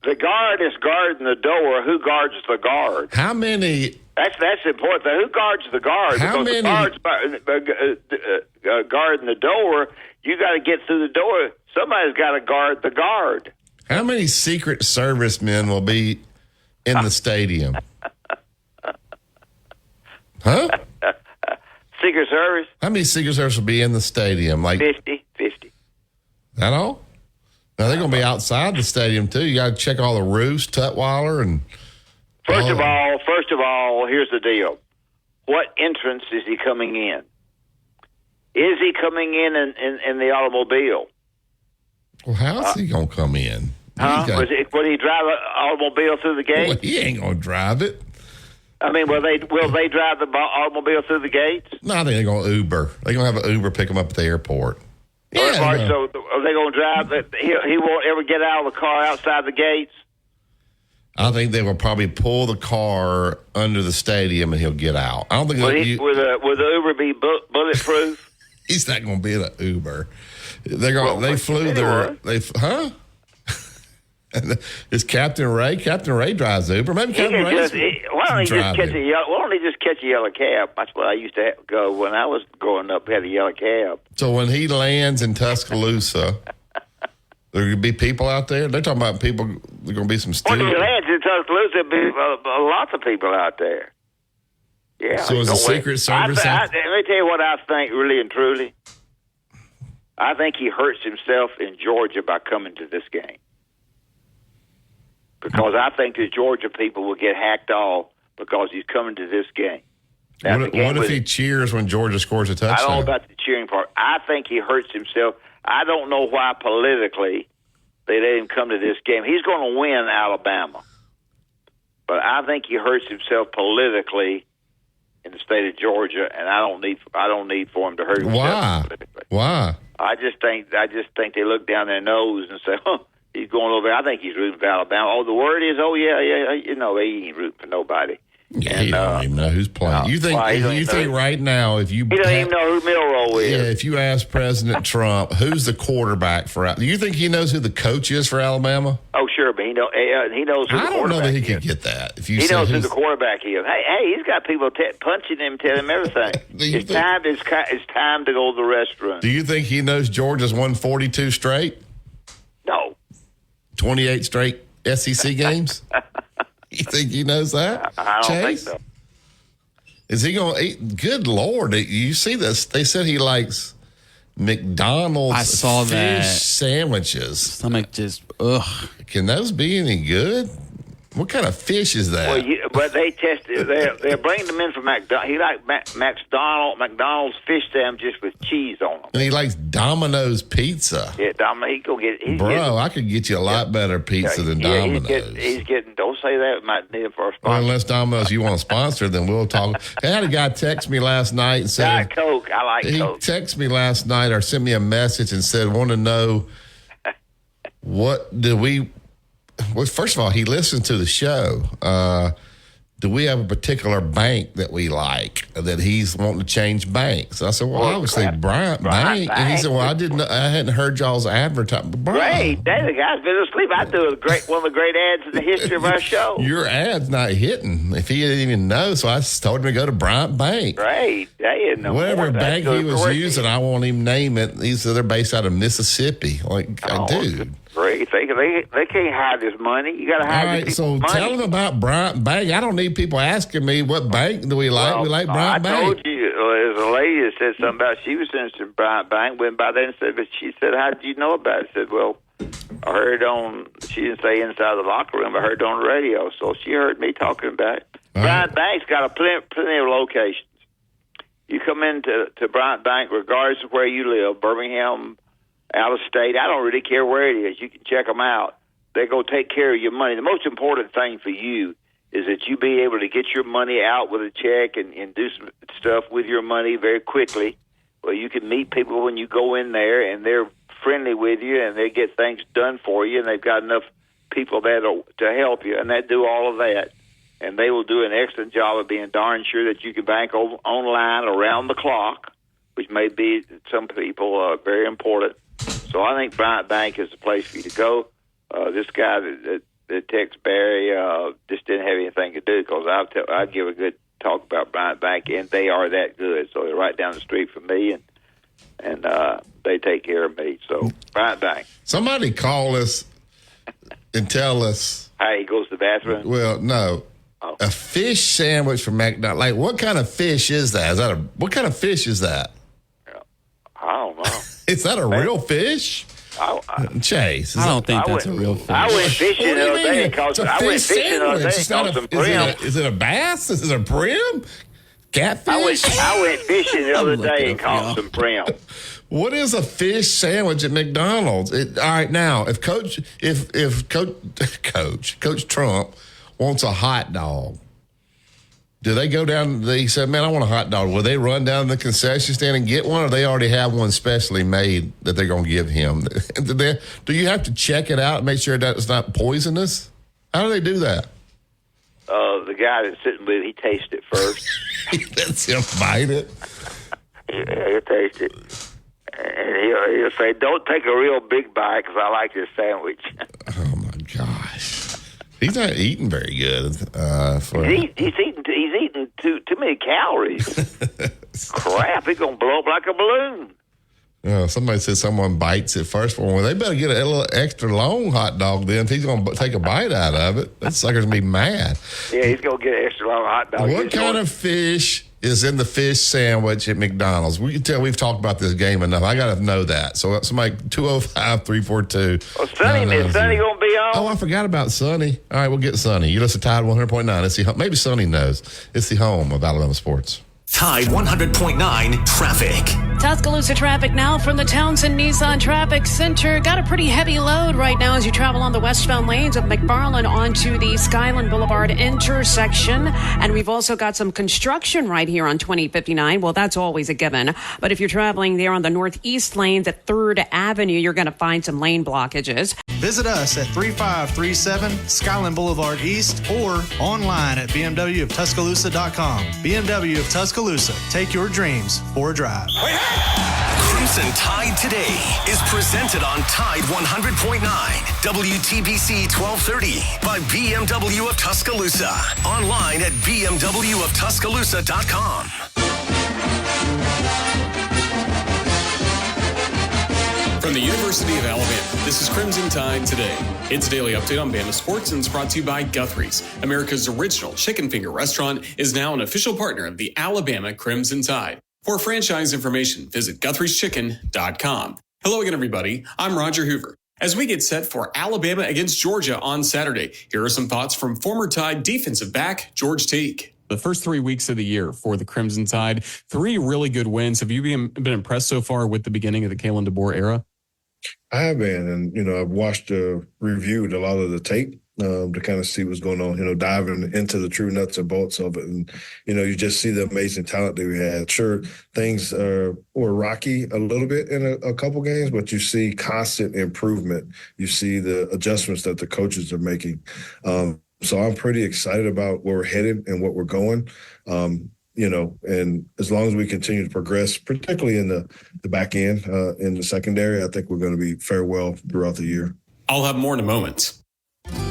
The guard is guarding the door. Who guards the guard? How many... That's important. Who guards the guard? How because many... the guard's guarding the door. You got to get through the door. Somebody's got to guard the guard. How many Secret Service men will be in the stadium? Huh? Secret Service? How many Secret Service will be in the stadium? Like 50. That all? Now, they're going to be outside the stadium, too. You got to check all the roofs, Tutwiler, and... First of all, here's the deal. What entrance is he coming in? Is he coming in the automobile? Well, how's he going to come in? Would he drive an automobile through the gate? Well, he ain't going to drive it. I mean, will they drive the automobile through the gates? No, I think they're going to Uber. They're going to have an Uber pick him up at the airport. Yeah. So are they going to drive? He won't ever get out of the car outside the gates? I think they will probably pull the car under the stadium and he'll get out. I don't think... Would the Uber be bulletproof? He's not going to be in an Uber. They flew their... Huh? Is Captain Ray? Captain Ray drives Uber. Maybe Captain Ray. Why don't he just catch a yellow cab? That's what I used to go when I was growing up. Had a yellow cab. So when he lands in Tuscaloosa, there could be people out there. They're talking about people. There's going to be some students. When he lands in Tuscaloosa, there'll be lots of people out there. Yeah. So is the Secret Service? Let me tell you what I think, really and truly. I think he hurts himself in Georgia by coming to this game. Because I think the Georgia people will get hacked off because he's coming to this game. What if he cheers when Georgia scores a touchdown? I don't know about the cheering part. I think he hurts himself. I don't know why politically they let him come to this game. He's going to win Alabama. But I think he hurts himself politically in the state of Georgia, and I don't need for him to hurt himself politically. Why? I just think they look down their nose and say, huh, he's going over there. I think he's rooting for Alabama. Oh, the word is, he ain't rooting for nobody. Yeah, he don't even know who's playing. You think right now, if you... He doesn't even know who Milroe is. Yeah, if you ask President Trump, who's the quarterback for... Do you think he knows who the coach is for Alabama? Oh, sure, but he knows who the quarterback is. I don't know that he could get that. If you he knows who the quarterback is. Hey, he's got people punching him, telling him everything. It's time to go to the restroom. Do you think he knows Georgia's won 42 straight? No. 28 straight SEC games? You think he knows that? I don't think so. Is he going to eat? Good Lord. You see this? They said he likes McDonald's fish sandwiches. Stomach just, ugh. Can those be any good? What kind of fish is that? Well, but they tested. They're bringing them in from McDonald's. He likes McDonald's fish sandwiches with cheese on them. And he likes Domino's pizza. Yeah, Domino's. I could get you a lot better pizza than Domino's. He's getting. Don't say that. Might need it for a sponsor. Well, unless Domino's you want to sponsor, then we'll talk. I had a guy text me last night and said, Diet Coke. I like Coke. He texted me last night or sent me a message and said, want to know what do we. Well, first of all, he listened to the show. Do we have a particular bank that we like that he's wanting to change banks? I said, well, obviously Bryant Bank. And he said, well, I hadn't heard y'all's advertisement. Great. The guy's been asleep. I do one of the great ads in the history of our show. Your ad's not hitting. If he didn't even know, so I told him to go to Bryant Bank. Great. Whatever bank he was using, I won't even name it. He said they're based out of Mississippi. Dude. Great. They can't hide his money. You got to hide money. So tell him about Bryant Bank. I don't need people asking me what bank do we like. We like Bryant Bank. I told you, there's a lady that said something about she was interested in Bryant Bank. Went by there and said, but she said, how did you know about it? I said, well, I heard she didn't say inside the locker room, I heard it on the radio. So she heard me talking about it. Bryant Bank's got plenty of locations. You come into Bryant Bank, regardless of where you live, Birmingham, out of state, I don't really care where it is. You can check them out. They go take care of your money. The most important thing for you is that you be able to get your money out with a check and do some stuff with your money very quickly. Well, you can meet people when you go in there, and they're friendly with you, and they get things done for you, and they've got enough people there to help you, and they do all of that. and they will do an excellent job of being darn sure that you can bank online around the clock, which may be to some people very important. So I think Bryant Bank is the place for you to go. This guy that texts Barry just didn't have anything to do, because I'd give a good talk about Bryant Bank, and they are that good. So they're right down the street from me, and they take care of me. So Bryant Bank. Somebody call us and tell us how he goes to the bathroom. Well, no. Oh. A fish sandwich from McDonald's. Like, what kind of fish is that? What kind of fish is that? I don't know. Is that a real fish? Chase. I don't think that's a real fish. I went fishing the other day and caught some prim. Is it a bass? Is it a prim? Catfish? I went fishing the other day and caught some prim. What is a fish sandwich at McDonald's? All right, now if Coach Trump wants a hot dog, do they go down? They said, "Man, I want a hot dog." Will they run down the concession stand and get one, or they already have one specially made that they're going to give him? Do you have to check it out and make sure that it's not poisonous? How do they do that? The guy that's sitting with, he tastes it first. He lets him bite it. He'll taste it, and he'll say, "Don't take a real big bite, because I like this sandwich." Oh my gosh, he's not eating very good. He's eating too many calories. Crap, he's gonna blow up like a balloon. Somebody said someone bites it first. Well, they better get a little extra long hot dog then if he's going to take a bite out of it. That sucker's going to be mad. Yeah, he's going to get an extra long hot dog. What kind of fish is in the fish sandwich at McDonald's? We can tell we've talked about this game enough. I got to know that. So somebody, 205-342. Well, Sonny, is Sonny going to be on? Oh, I forgot about Sonny. All right, we'll get Sonny. You listen to Tide 100.9. Maybe Sonny knows. It's the home of Alabama sports. Tide 100.9 traffic. Tuscaloosa traffic now from the Townsend Nissan Traffic Center. Got a pretty heavy load right now as you travel on the westbound lanes of McFarland onto the Skyland Boulevard intersection. And we've also got some construction right here on 2059. Well, that's always a given. But if you're traveling there on the northeast lanes at 3rd Avenue, you're going to find some lane blockages. Visit us at 3537 Skyland Boulevard East or online at bmwoftuscaloosa.com. BMW of Tuscaloosa. Take your dreams for a drive. Crimson Tide Today is presented on Tide 100.9, WTBC 1230 by BMW of Tuscaloosa. Online at bmwoftuscaloosa.com. From the University of Alabama, this is Crimson Tide Today. It's a daily update on Bama sports and it's brought to you by Guthrie's. America's original chicken finger restaurant is now an official partner of the Alabama Crimson Tide. For franchise information, visit Guthrie'sChicken.com. Hello again, everybody. I'm Roger Hoover. As we get set for Alabama against Georgia on Saturday, here are some thoughts from former Tide defensive back George Teague. The first 3 weeks of the year for the Crimson Tide, 3 really good wins. Have you been impressed so far with the beginning of the Kalen DeBoer era? I have been, and I've watched, reviewed a lot of the tape to kind of see what's going on. Diving into the true nuts and bolts of it, and you just see the amazing talent that we had. Sure, things were rocky a little bit in a couple games, but you see constant improvement. You see the adjustments that the coaches are making. So I'm pretty excited about where we're headed and what we're going. And as long as we continue to progress, particularly in the back end, in the secondary, I think we're going to be fare well throughout the year. I'll have more in a moment.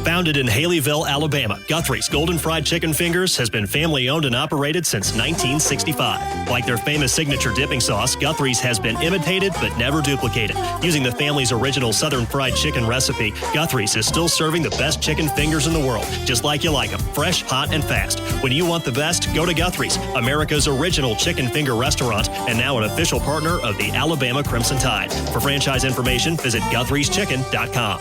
Founded in Haleyville, Alabama, Guthrie's Golden Fried Chicken Fingers has been family-owned and operated since 1965. Like their famous signature dipping sauce, Guthrie's has been imitated but never duplicated. Using the family's original Southern fried chicken recipe, Guthrie's is still serving the best chicken fingers in the world, just like you like them, fresh, hot, and fast. When you want the best, go to Guthrie's, America's original chicken finger restaurant, and now an official partner of the Alabama Crimson Tide. For franchise information, visit Guthrie'sChicken.com.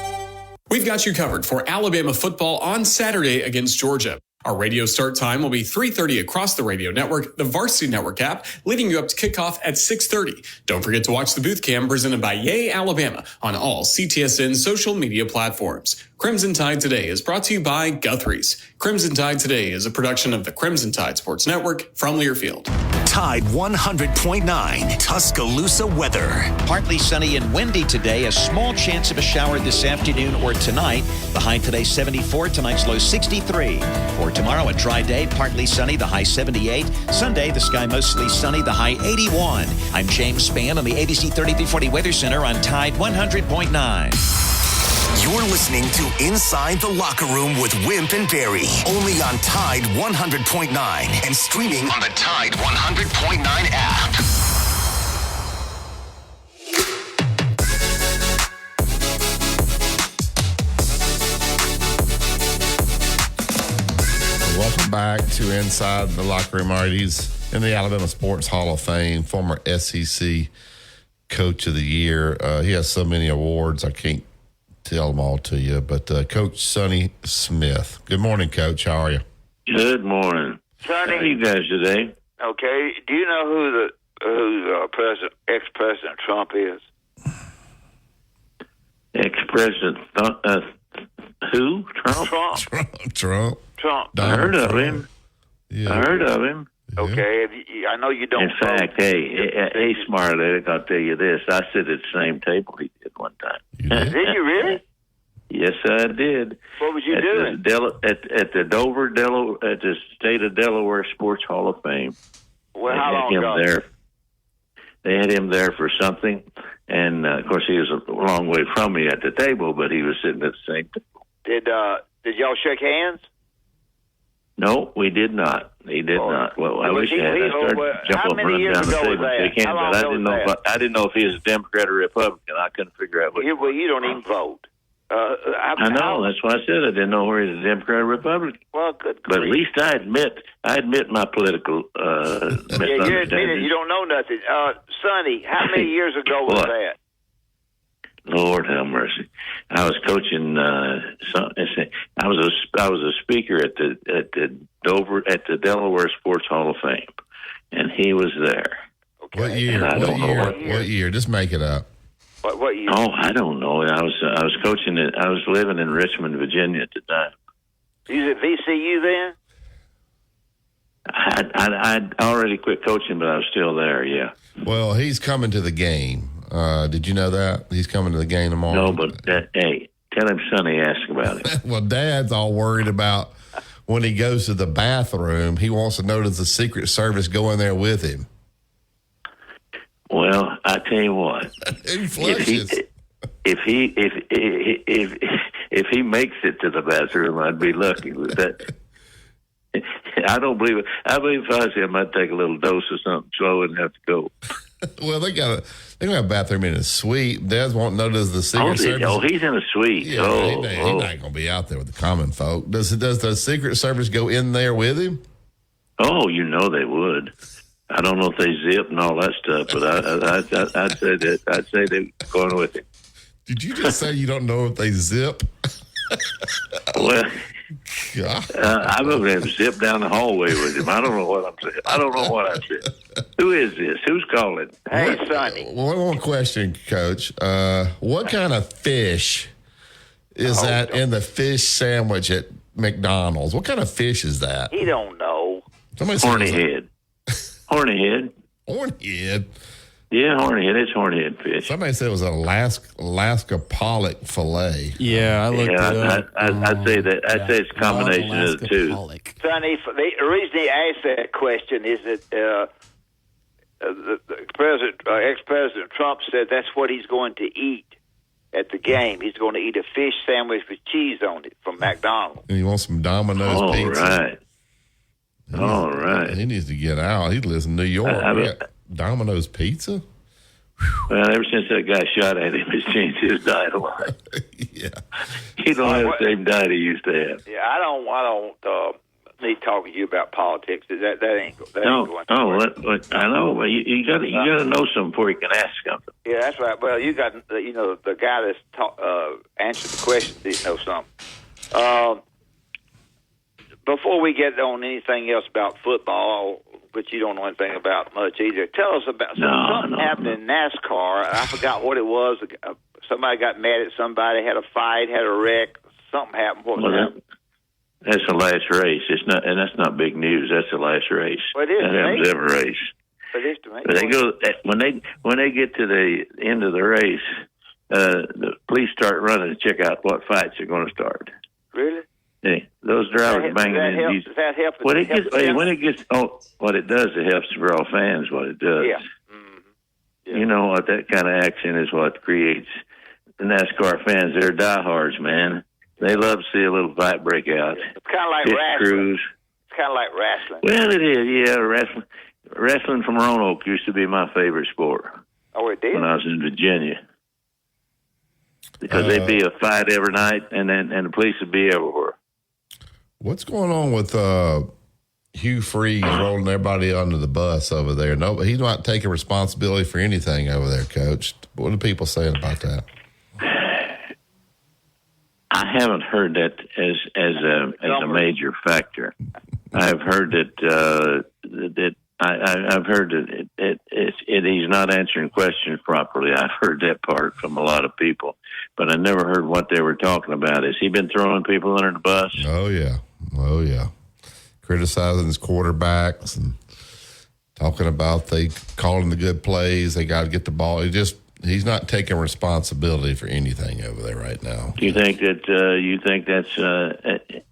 We've got you covered for Alabama football on Saturday against Georgia. Our radio start time will be 3:30 across the radio network, the Varsity Network app, leading you up to kickoff at 6:30. Don't forget to watch the booth cam presented by Yay Alabama on all CTSN social media platforms. Crimson Tide Today is brought to you by Guthrie's. Crimson Tide Today is a production of the Crimson Tide Sports Network from Learfield. Tide 100.9 Tuscaloosa weather. Partly sunny and windy today. A small chance of a shower this afternoon or tonight. The high today 74, tonight's low 63. For tomorrow, a dry day, partly sunny, the high 78. Sunday, the sky mostly sunny, the high 81. I'm James Spann on the ABC 3340 Weather Center on Tide 100.9. You're listening to Inside the Locker Room with Wimp and Barry, only on Tide 100.9 and streaming on the Tide 100.9 app. Welcome back to Inside the Locker Room. All right, he's in the Alabama Sports Hall of Fame, former SEC Coach of the Year. He has so many awards, I can't tell them all to you, but Coach Sonny Smith. Good morning, Coach. How are you? Good morning. Sonny, how are you guys today? Okay. Do you know who ex-President Trump is? Ex-President who? Trump. Trump. I heard of him. Yeah. I heard of him. Okay. I know you don't. In fact, hey, smart lady, I'll tell you this. I sit at the same table he did one time. Did you really? Yes, I did. What was you doing? At the State of Delaware Sports Hall of Fame. Well, how long ago? They had him there for something, and of course he was a long way from me at the table, but he was sitting at the same table. Did y'all shake hands? No, we did not. He did not. Well, I wish I had. I started jumping up and running down the table and shake hands, but I didn't know if he was a Democrat or Republican. I couldn't figure out which. Well, you don't even vote. I know. That's why I said I didn't know where he's a Democrat or Republican. Well, good. But at least I admit my political. Yeah, you admit it. You don't know nothing. Sonny, how many years ago was that? Lord have mercy. I was coaching. I was a speaker at the Delaware Sports Hall of Fame, and he was there. Okay. What year? What year? Just make it up. What year? Oh, I don't know. I was coaching it. I was living in Richmond, Virginia at the time. You was at VCU then? I'd already quit coaching, but I was still there. Yeah. Well, he's coming to the game. Did you know that? He's coming to the game tomorrow. No, but hey, tell him Sonny asked about it. Well, Dad's all worried about when he goes to the bathroom. He wants to know, does the Secret Service go in there with him? Well, I tell you what. If he makes it to the bathroom, I'd be lucky with that. I don't believe it. I believe if I was him, I'd take a little dose of something slow and have to go. Well, they got a bathroom in a suite. Dad's won't know, does the Secret Service? Oh, he's in a suite. Yeah, he's not going to be out there with the common folk. Does the Secret Service go in there with him? Oh, you know they would. I don't know if they zip and all that stuff, but I'd say they're going with him. Did you just say you don't know if they zip? Well, I'm going to have to zip down the hallway with him. I don't know what I'm saying. I don't know what I said. Who is this? Who's calling? Hey, Sonny. One more question, Coach. What kind of fish is that in the fish sandwich at McDonald's? What kind of fish is that? He don't know. Horny head. Horny head. Horny head. Yeah, horny head. It's horny head fish. Somebody said it was an Alaska pollock fillet. Yeah, I looked it up. I'd say that. I'd say it's a combination of the two. Sonny, the reason he asked that question is that ex-President Trump said that's what he's going to eat at the game. He's going to eat a fish sandwich with cheese on it from McDonald's. And he wants some Domino's pizza. All right. He needs to get out. He lives in New York. Domino's pizza? Well, ever since that guy shot at him, he's changed his diet a lot. Yeah. He don't have the same diet he used to have. Yeah, I don't need talking to you about politics. That ain't going to work. I know, but you got to know something before you can ask something. Yeah, that's right. Well, you got the guy that's answered the question didn't know something. Before we get on anything else about football, which you don't know anything about much either, tell us about something happened in NASCAR. I forgot what it was. Somebody got mad at somebody, had a fight, had a wreck. something happened. What was Well, that? That's the last race. It's not, and that's not big news. That's the last race. Well, it is that to happens me. every race. It is to me. But they go when they get to the end of the race. The police start running to check out what fights are going to start. Really? Hey, those drivers banging in. Does that help? When it gets, what it does, it helps for all fans. What it does, Yeah. You know what, that kind of action is what creates the NASCAR fans. They're diehards, man. They love to see a little fight break out. It's kind of like Pit wrestling. crews. It's kind of like wrestling. Well, it is, yeah. Wrestling from Roanoke used to be my favorite sport. Oh, it did? When I was in Virginia. Because there'd be a fight every night, and the police would be everywhere. What's going on with Hugh Freeze rolling everybody under the bus over there? No, he's not taking responsibility for anything over there, Coach. What are people saying about that? I haven't heard that as a major factor. I've heard that I've heard that he's not answering questions properly. I've heard that part from a lot of people, but I never heard what they were talking about. Has he been throwing people under the bus? Oh yeah, criticizing his quarterbacks and talking about they calling the good plays. They got to get the ball. He's not taking responsibility for anything over there right now. Do you think that's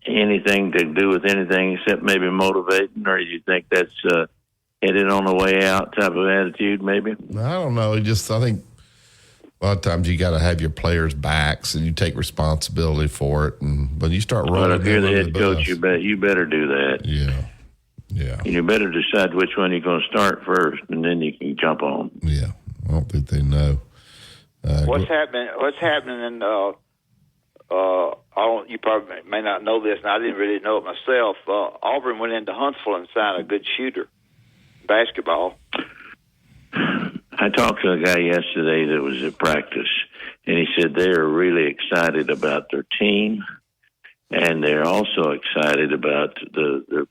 anything to do with anything except maybe motivating, or do you think that's headed on the way out type of attitude? Maybe. I don't know. I think a lot of times you got to have your players' backs and you take responsibility for it. And when you start rolling, but if you're the head coach, you better do that. Yeah. And you better decide which one you're going to start first, and then you can jump on. Yeah. I don't think they know. What's happening? What's happening in? You probably may not know this, and I didn't really know it myself. Auburn went into Huntsville and signed a good shooter, basketball. I talked to a guy yesterday that was at practice, and he said they are really excited about their team, and they're also excited about the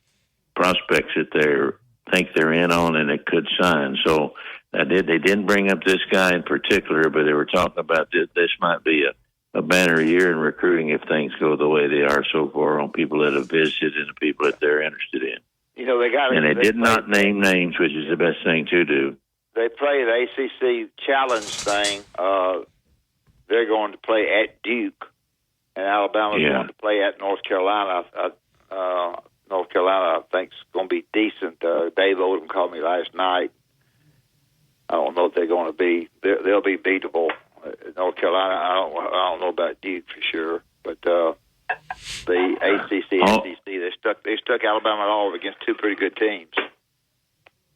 prospects that they think they're in on and it could sign. So they didn't bring up this guy in particular, but they were talking about this might be a banner year in recruiting if things go the way they are so far on people that have visited and the people that they're interested in. You know, they did not name names, which is the best thing to do. They play the ACC Challenge thing. They're going to play at Duke, and Alabama's going to play at North Carolina. North Carolina, I think, is going to be decent. Dave Odom called me last night. I don't know if they're going to be. They'll be beatable. North Carolina, I don't know about Duke for sure, but the ACC, SEC, they stuck Alabama and Auburn against two pretty good teams.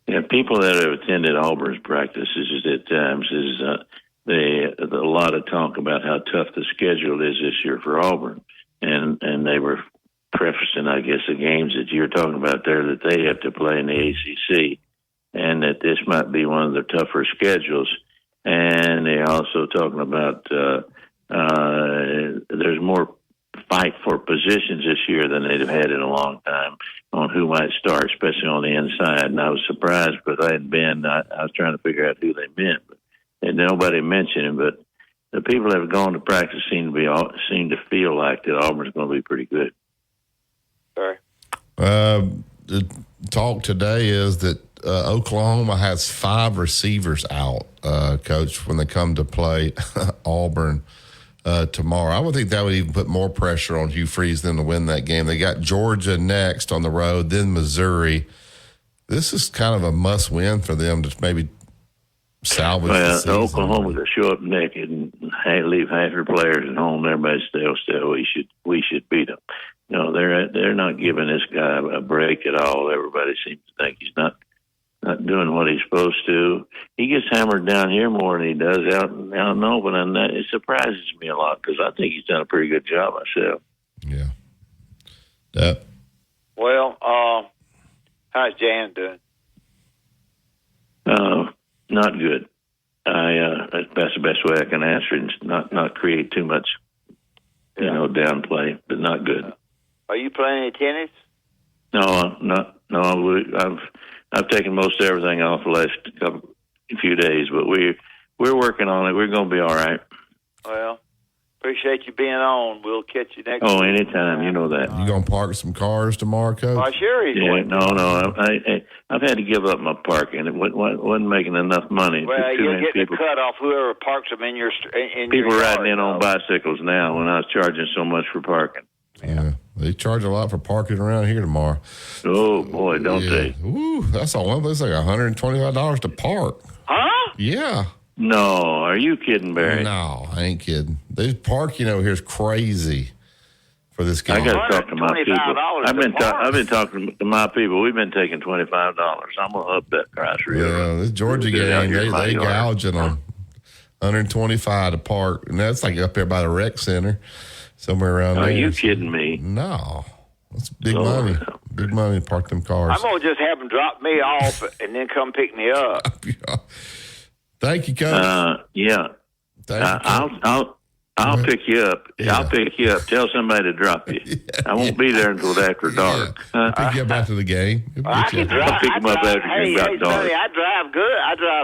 Yeah, people that have attended Auburn's practices at times a lot of talk about how tough the schedule is this year for Auburn, and they were prefacing, I guess, the games that you're talking about there that they have to play in the ACC, and that this might be one of the tougher schedules. And they're also talking about there's more fight for positions this year than they've had in a long time on who might start, especially on the inside. And I was surprised because I hadn't been. I was trying to figure out who they meant, and nobody mentioned him. But the people that have gone to practice seem to feel like that Auburn's going to be pretty good. Sorry. The talk today is that Oklahoma has 5 receivers out, Coach, when they come to play Auburn tomorrow. I would think that would even put more pressure on Hugh Freeze than to win that game. They got Georgia next on the road, then Missouri. This is kind of a must-win for them to maybe salvage the season. Oklahoma to show up naked and leave half their players at home. Everybody still, we should beat them. No, they're not giving this guy a break at all. Everybody seems to think he's not doing what he's supposed to. He gets hammered down here more than he does out in open, and it surprises me a lot because I think he's done a pretty good job myself. Yeah. Well, how's Jan doing? Not good. That's the best way I can answer it. Not create too much, downplay, but not good. Are you playing any tennis? No, not. No, I've taken most everything off the last few days, but we're working on it. We're going to be all right. Well, Appreciate you being on. We'll catch you next Oh, week. anytime. You know that. You gonna park some cars tomorrow, Coach? Well, sure he's Yeah, going to. no. I've had to give up my parking. It wasn't making enough money. Well, Too you'll many get people, the cut off whoever parks them in your people your riding in yard, on bicycles now when I was charging so much for parking. Yeah, they charge a lot for parking around here tomorrow. Oh boy, don't they? Ooh, that's all. It's like $125 to park. Huh? Yeah. No, are you kidding, Barry? No, I ain't kidding. This parking over here is crazy for this game. I got to talk to my people. I've been talking to my people. We've been taking $25. I'm gonna up that price real. Yeah, this Georgia game, they gouging on $125 to park, and that's like up there by the rec center, somewhere around there. Are you kidding me? No, that's big money. Big money to park them cars. I'm going to just have them drop me off and then come pick me up. Thank you, Coach. Yeah. I'll pick you up. Yeah. I'll pick you up. Tell somebody to drop you. I won't be there until after dark. I'll pick you up after the game. I can drive. I'll pick them up after Hey, dark. Sonny, I drive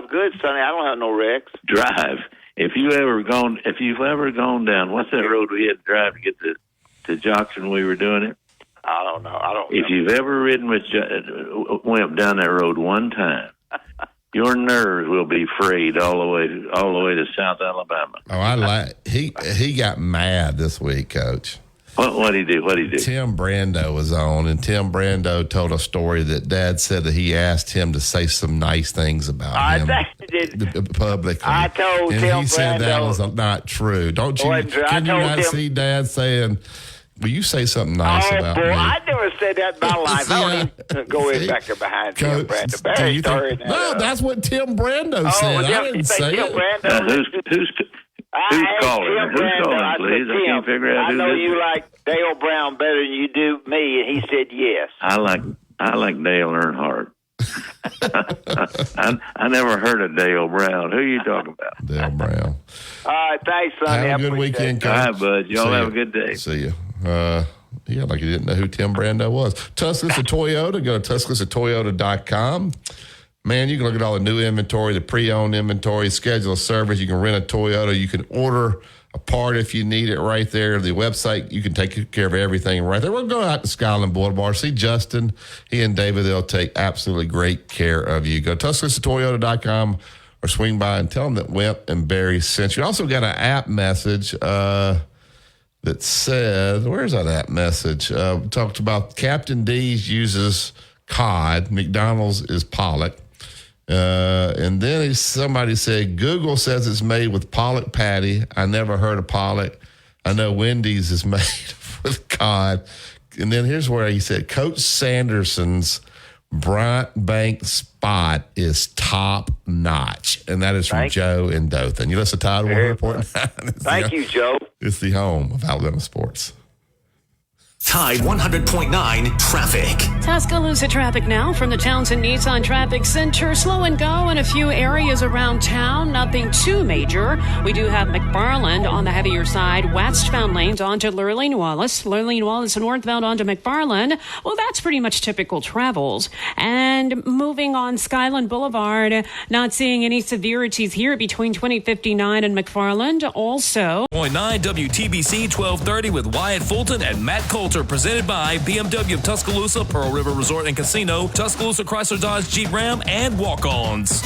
good, Sonny. I don't have no wrecks. Drive. If you've ever gone down, what's that road we had to drive to get to Jackson when we were doing it? I don't know. If you've ever ridden with Wimp down that road one time, your nerves will be frayed all the way to South Alabama. Oh, he got mad this week, Coach. What'd he do? Tim Brando was on, and Tim Brando told a story that Dad said that he asked him to say some nice things about him publicly. I told and Tim he said that Brando- was not true. Don't you? Can you not see Dad saying, "Will you say something nice about boy, me?" I never said that in my life. I don't even go in back there behind Tim Brando. Barry started that No, up. that's what Tim Brando said. well, I didn't say Tim it. Brando. Who's calling? Who's calling, please? I can't figure out I who know this you is. like Dale Brown better than you do me, and he said yes. I like Dale Earnhardt. I never heard of Dale Brown. Who are you talking about? Dale Brown. All right, thanks, Sonny. Have a good weekend, Coach. All right, bud. Y'all See have ya. a good day. See you. Yeah, like you didn't know who Tim Brando was. Tuscaloosa Toyota. Go to TuscaloosaToyota.com. Man, you can look at all the new inventory, the pre-owned inventory, schedule a service. You can rent a Toyota. You can order a part if you need it right there. The website, you can take care of everything right there. We'll go out to Skyland Boulevard. See Justin. He and David, they'll take absolutely great care of you. Go to TuscaloosaToyota.com or swing by and tell them that Wimp and Barry sent you. Also got an app message that said, where's that app message? Talked about Captain D's uses cod. McDonald's is pollock. And then somebody said, Google says it's made with pollock patty. I never heard of pollock. I know Wendy's is made with cod. And then here's where he said, Coach Sanderson's Bryant Bank spot is top notch. And that is from Joe in Dothan. You listen to Tide 100.9. Thank you, Joe. It's the home of Alabama sports. Tide 100.9 traffic. Tuscaloosa traffic now from the Townsend Nissan Traffic Center. Slow and go in a few areas around town. Nothing too major. We do have McFarland on the heavier side. Westbound lanes onto Lurleen Wallace. Lurleen Wallace northbound onto McFarland. Well, that's pretty much typical travels. And moving on Skyland Boulevard. Not seeing any severities here between 2059 and McFarland. Also, 0.9 WTBC 1230 with Wyatt Fulton and Matt Coulter, presented by BMW of Tuscaloosa, Pearl River Resort and Casino, Tuscaloosa Chrysler Dodge Jeep Ram, and walk-ons.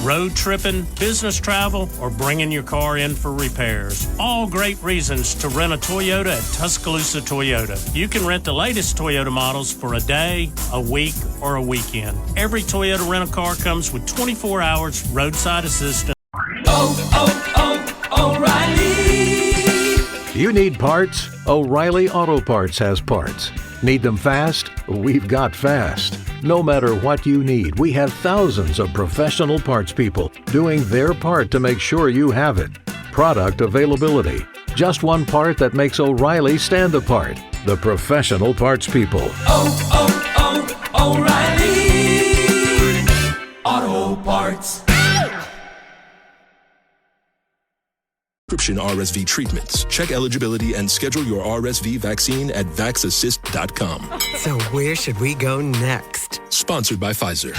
Road tripping, business travel, or bringing your car in for repairs. All great reasons to rent a Toyota at Tuscaloosa Toyota. You can rent the latest Toyota models for a day, a week, or a weekend. Every Toyota rental-car comes with 24 hours roadside assistance. O'Reilly. You need parts? O'Reilly Auto Parts has parts. Need them fast? We've got fast. No matter what you need, we have thousands of professional parts people doing their part to make sure you have it. Product availability. Just one part that makes O'Reilly stand apart. The professional parts people. O'Reilly Auto Parts. prescription RSV treatments. Check eligibility and schedule your RSV vaccine at VaxAssist.com. So where should we go next? Sponsored by Pfizer.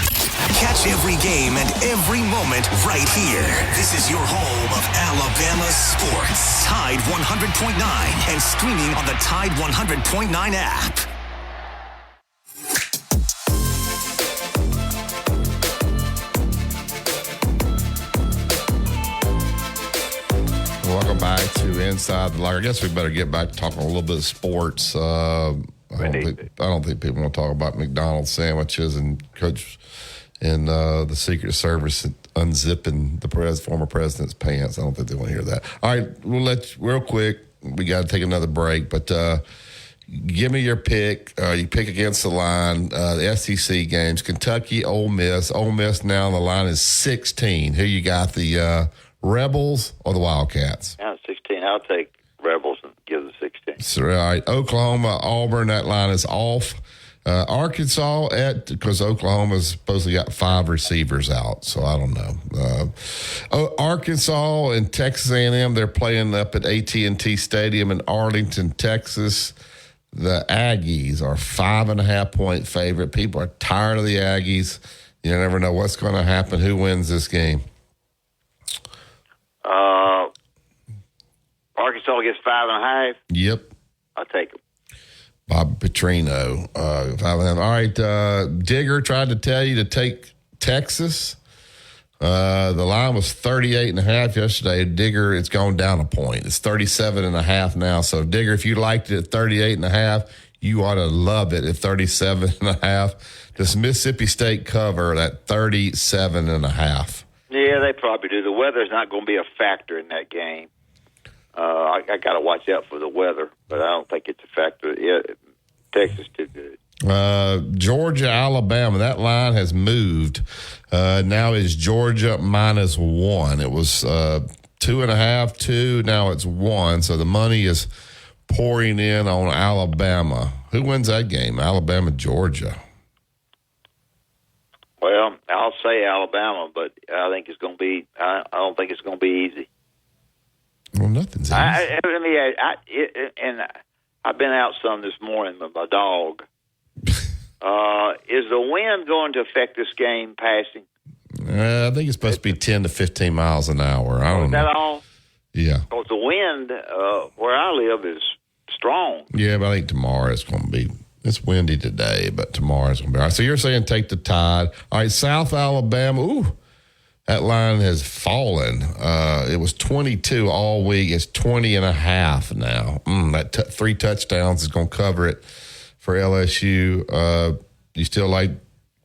Catch every game and every moment right here. This is your home of Alabama sports. Tide 100.9 and streaming on the Tide 100.9 app. Welcome back to Inside the Locker. I guess we better get back to talking a little bit of sports. I don't think people want to talk about McDonald's sandwiches and Coach and the Secret Service unzipping the former president's pants. I don't think they want to hear that. All right, we'll let you, real quick. We got to take another break, but give me your pick. You pick against the line. The SEC games: Kentucky, Ole Miss. Ole Miss now the line is 16. Who you got? The Rebels or the Wildcats? Now 16. I'll take Rebels and give the 16. So, all right, Oklahoma, Auburn. That line is off. Arkansas because Oklahoma's supposedly got 5 receivers out, so I don't know. Arkansas and Texas A&M, they're playing up at AT&T Stadium in Arlington, Texas. The Aggies are 5.5-point favorite. People are tired of the Aggies. You never know what's going to happen. Who wins this game? Arkansas gets 5.5. Yep. I'll take them. Bob Petrino. 5.5. All right. Digger tried to tell you to take Texas. The line was 38.5 yesterday. Digger, it's gone down a point. It's 37.5 now. So, Digger, if you liked it at 38.5, you ought to love it at 37.5. Does Mississippi State cover at 37.5? Yeah, they probably do. The weather's not going to be a factor in that game. I got to watch out for the weather, but I don't think it's a factor. Yeah, Texas too good. Georgia, Alabama. That line has moved. Now is Georgia -1. It was 2.5, 2. Now it's 1. So the money is pouring in on Alabama. Who wins that game? Alabama, Georgia. Well, I'll say Alabama, but I think it's going to be. I don't think it's going to be easy. Well, nothing's easy. I've been out some this morning with my dog. Is the wind going to affect this game passing? I think it's supposed to be 10 to 15 miles an hour. I don't know. Is that all? Yeah. Because the wind where I live is strong. Yeah, but I think tomorrow it's going to be. It's windy today, but tomorrow it's going to be all right. So you're saying take the Tide. All right, South Alabama. Ooh, that line has fallen. It was 22 all week. It's 20.5 now. That 3 touchdowns is going to cover it for LSU. You still like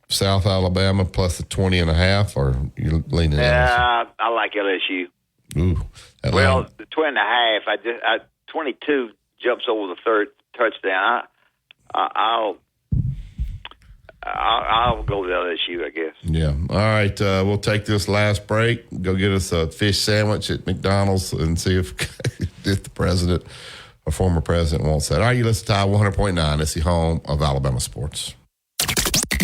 South Alabama plus the 20.5, or you leaning LSU? I like LSU. Ooh. Well, the 20.5. 22 jumps over the third touchdown. I'll go with LSU, I guess. Yeah. All right. We'll take this last break. Go get us a fish sandwich at McDonald's and see if the president or former president wants that. All right. You listen to Tide 100.9. It's the home of Alabama sports.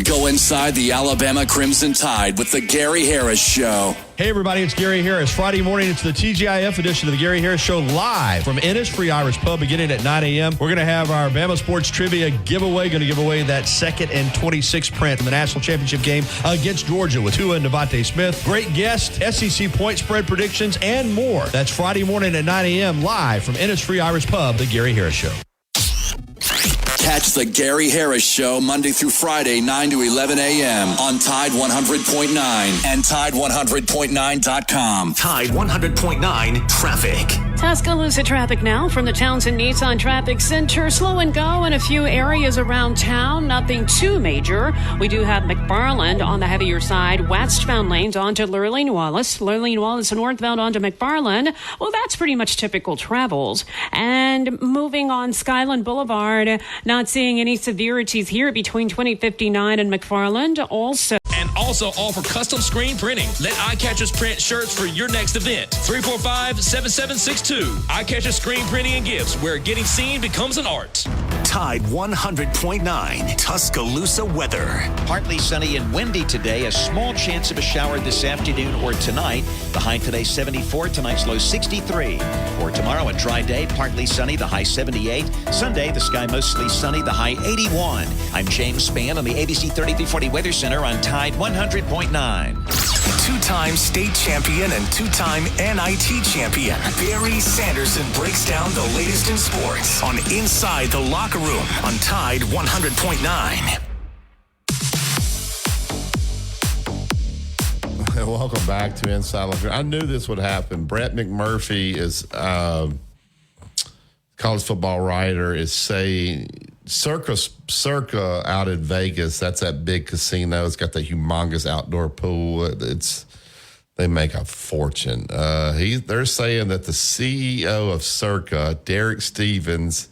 Go inside the Alabama Crimson Tide with the Gary Harris Show. Hey, everybody, it's Gary Harris. Friday morning, it's the TGIF edition of the Gary Harris Show live from Innisfree Irish Pub beginning at 9 a.m. We're going to have our Bama Sports Trivia giveaway. Going to give away that 2nd and 26 print in the National Championship game against Georgia with Tua and Devontae Smith. Great guests, SEC point spread predictions, and more. That's Friday morning at 9 a.m. live from Innisfree Irish Pub, the Gary Harris Show. Catch the Gary Harris Show Monday through Friday, 9 to 11 a.m. on Tide 100.9 and Tide100.9.com. Tide 100.9 traffic. Tuscaloosa traffic now from the Townsend Nissan Traffic Center. Slow and go in a few areas around town. Nothing too major. We do have McFarland on the heavier side. Westbound lanes onto Lurleen Wallace. Lurleen Wallace northbound onto McFarland. Well, that's pretty much typical travels. And moving on Skyland Boulevard. Not seeing any severities here between 2059 and McFarland. And also offer custom screen printing. Let Eyecatchers print shirts for your next event. 345-7762. Eyecatcher Screen Printing and Gifts, where getting seen becomes an art. Tide 100.9 Tuscaloosa weather. Partly sunny and windy today. A small chance of a shower this afternoon or tonight. The high today 74. Tonight's low 63. For tomorrow, a dry day. Partly sunny. The high 78. Sunday, the sky mostly sunny. The high 81. I'm James Spann on the ABC 3340 Weather Center on Tide 100.9. Two-time state champion and two-time NIT champion Barry Sanderson breaks down the latest in sports on Inside the Locker Room on Tide 100.9. Welcome back to Inside Locker Room. I knew this would happen. Brett McMurphy is college football writer is saying Circa out in Vegas. That's that big casino. It's got the humongous outdoor pool. They make a fortune. They're saying that the CEO of Circa, Derek Stevens,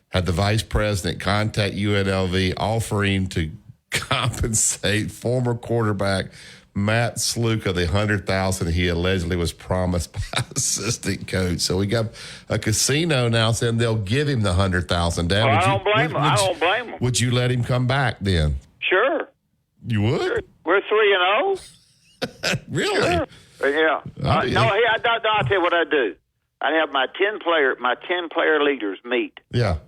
had the vice president contact UNLV offering to compensate former quarterback Matt Sluka the $100,000 he allegedly was promised by assistant coach. So we got a casino now saying they'll give him the $100,000. Well, I don't blame him. I don't blame him. Would you let him come back then? Sure. You would? Sure. We're 3-0. Really? Sure. Yeah. I'll tell you what I'd do. I'd have my 10 player leaders meet. Yeah.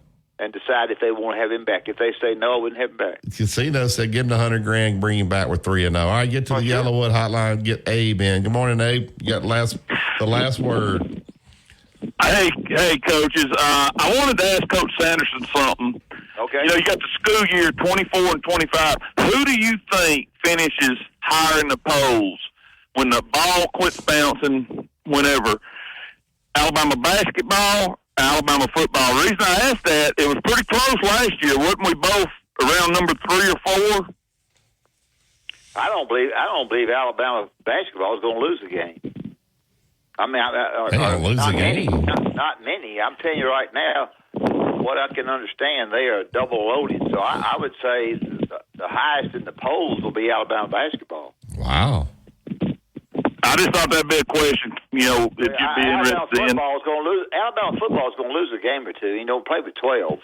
And decide if they want to have him back. If they say no, I wouldn't have him back. Casino said give him the $100,000, bring him back with 3-0. All right, get to the Yellowwood hotline. Get Abe in. Good morning, Abe. You got the last word. Hey, coaches. I wanted to ask Coach Sanderson something. Okay. You got the school year 24 and 25. Who do you think finishes higher in the polls when the ball quits bouncing? Whenever Alabama basketball. Alabama football. The reason I asked that, it was pretty close last year. Wasn't we both around number 3 or 4? I don't believe Alabama basketball is going to lose a game. I mean, they don't lose a game. Not many. I'm telling you right now, what I can understand, they are double loaded. So I would say the highest in the polls will be Alabama basketball. Wow. I just thought that'd be a question, if you'd be interested in. Alabama football is going to lose a game or two. You don't play with 12.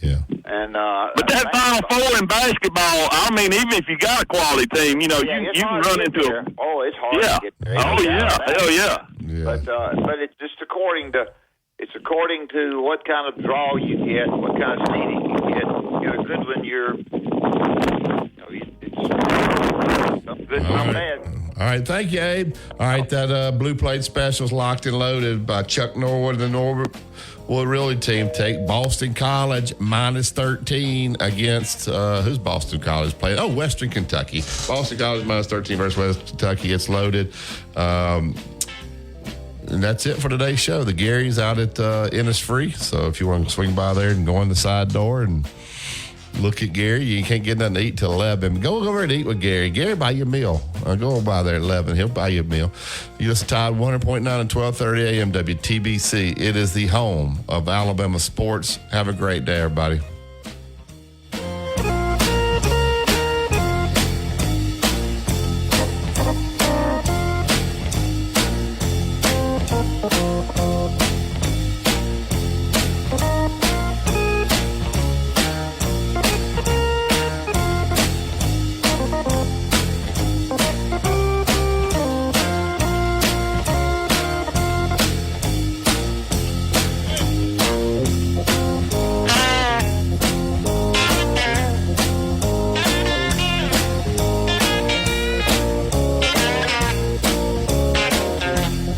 Yeah. And but that Final Four in basketball, I mean, even if you got a quality team, you can run into there. Oh, it's hard to get there. Oh, yeah. Hell yeah. But it's just according to what kind of draw you get, what kind of seeding you get. You get a good one, it's some good, some bad. All right, thank you, Abe. All right, that Blue Plate Special is locked and loaded by Chuck Norwood and the Norwood Realty team. Take Boston College minus 13 against, who's Boston College playing? Oh, Western Kentucky. Boston College minus 13 versus Western Kentucky. It's loaded. And that's it for today's show. The Gary's out at Innisfree. So if you want to swing by there and go in the side door and look at Gary, you can't get nothing to eat till 11. Go over and eat with Gary. Gary, buy you a meal. Go by there at 11. He'll buy you a meal. You listen to Tide 100.9 and 1230 AM WTBC. It is the home of Alabama sports. Have a great day, everybody.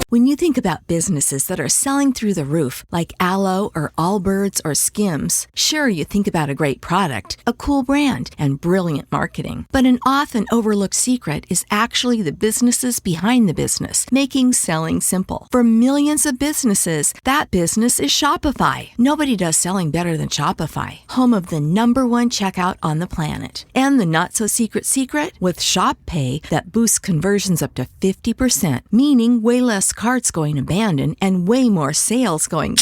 When you think about businesses that are selling through the roof, like Aloe or Allbirds or Skims, sure, you think about a great product, a cool brand, and brilliant marketing. But an often overlooked secret is actually the businesses behind the business, making selling simple. For millions of businesses, that business is Shopify. Nobody does selling better than Shopify, home of the #1 checkout on the planet. And the not-so-secret secret? With Shop Pay that boosts conversions up to 50%, meaning way less carts going abandoned and way more sales going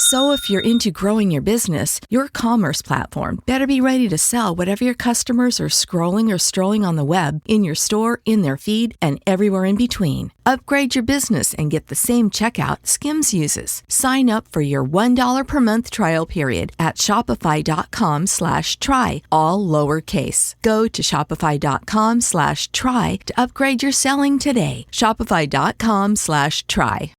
So if you're into growing your business, your commerce platform better be ready to sell whatever your customers are scrolling or strolling on the web, in your store, in their feed, and everywhere in between. Upgrade your business and get the same checkout Skims uses. Sign up for your $1 per month trial period at shopify.com/try, all lowercase. Go to shopify.com/try to upgrade your selling today. Shopify.com/try.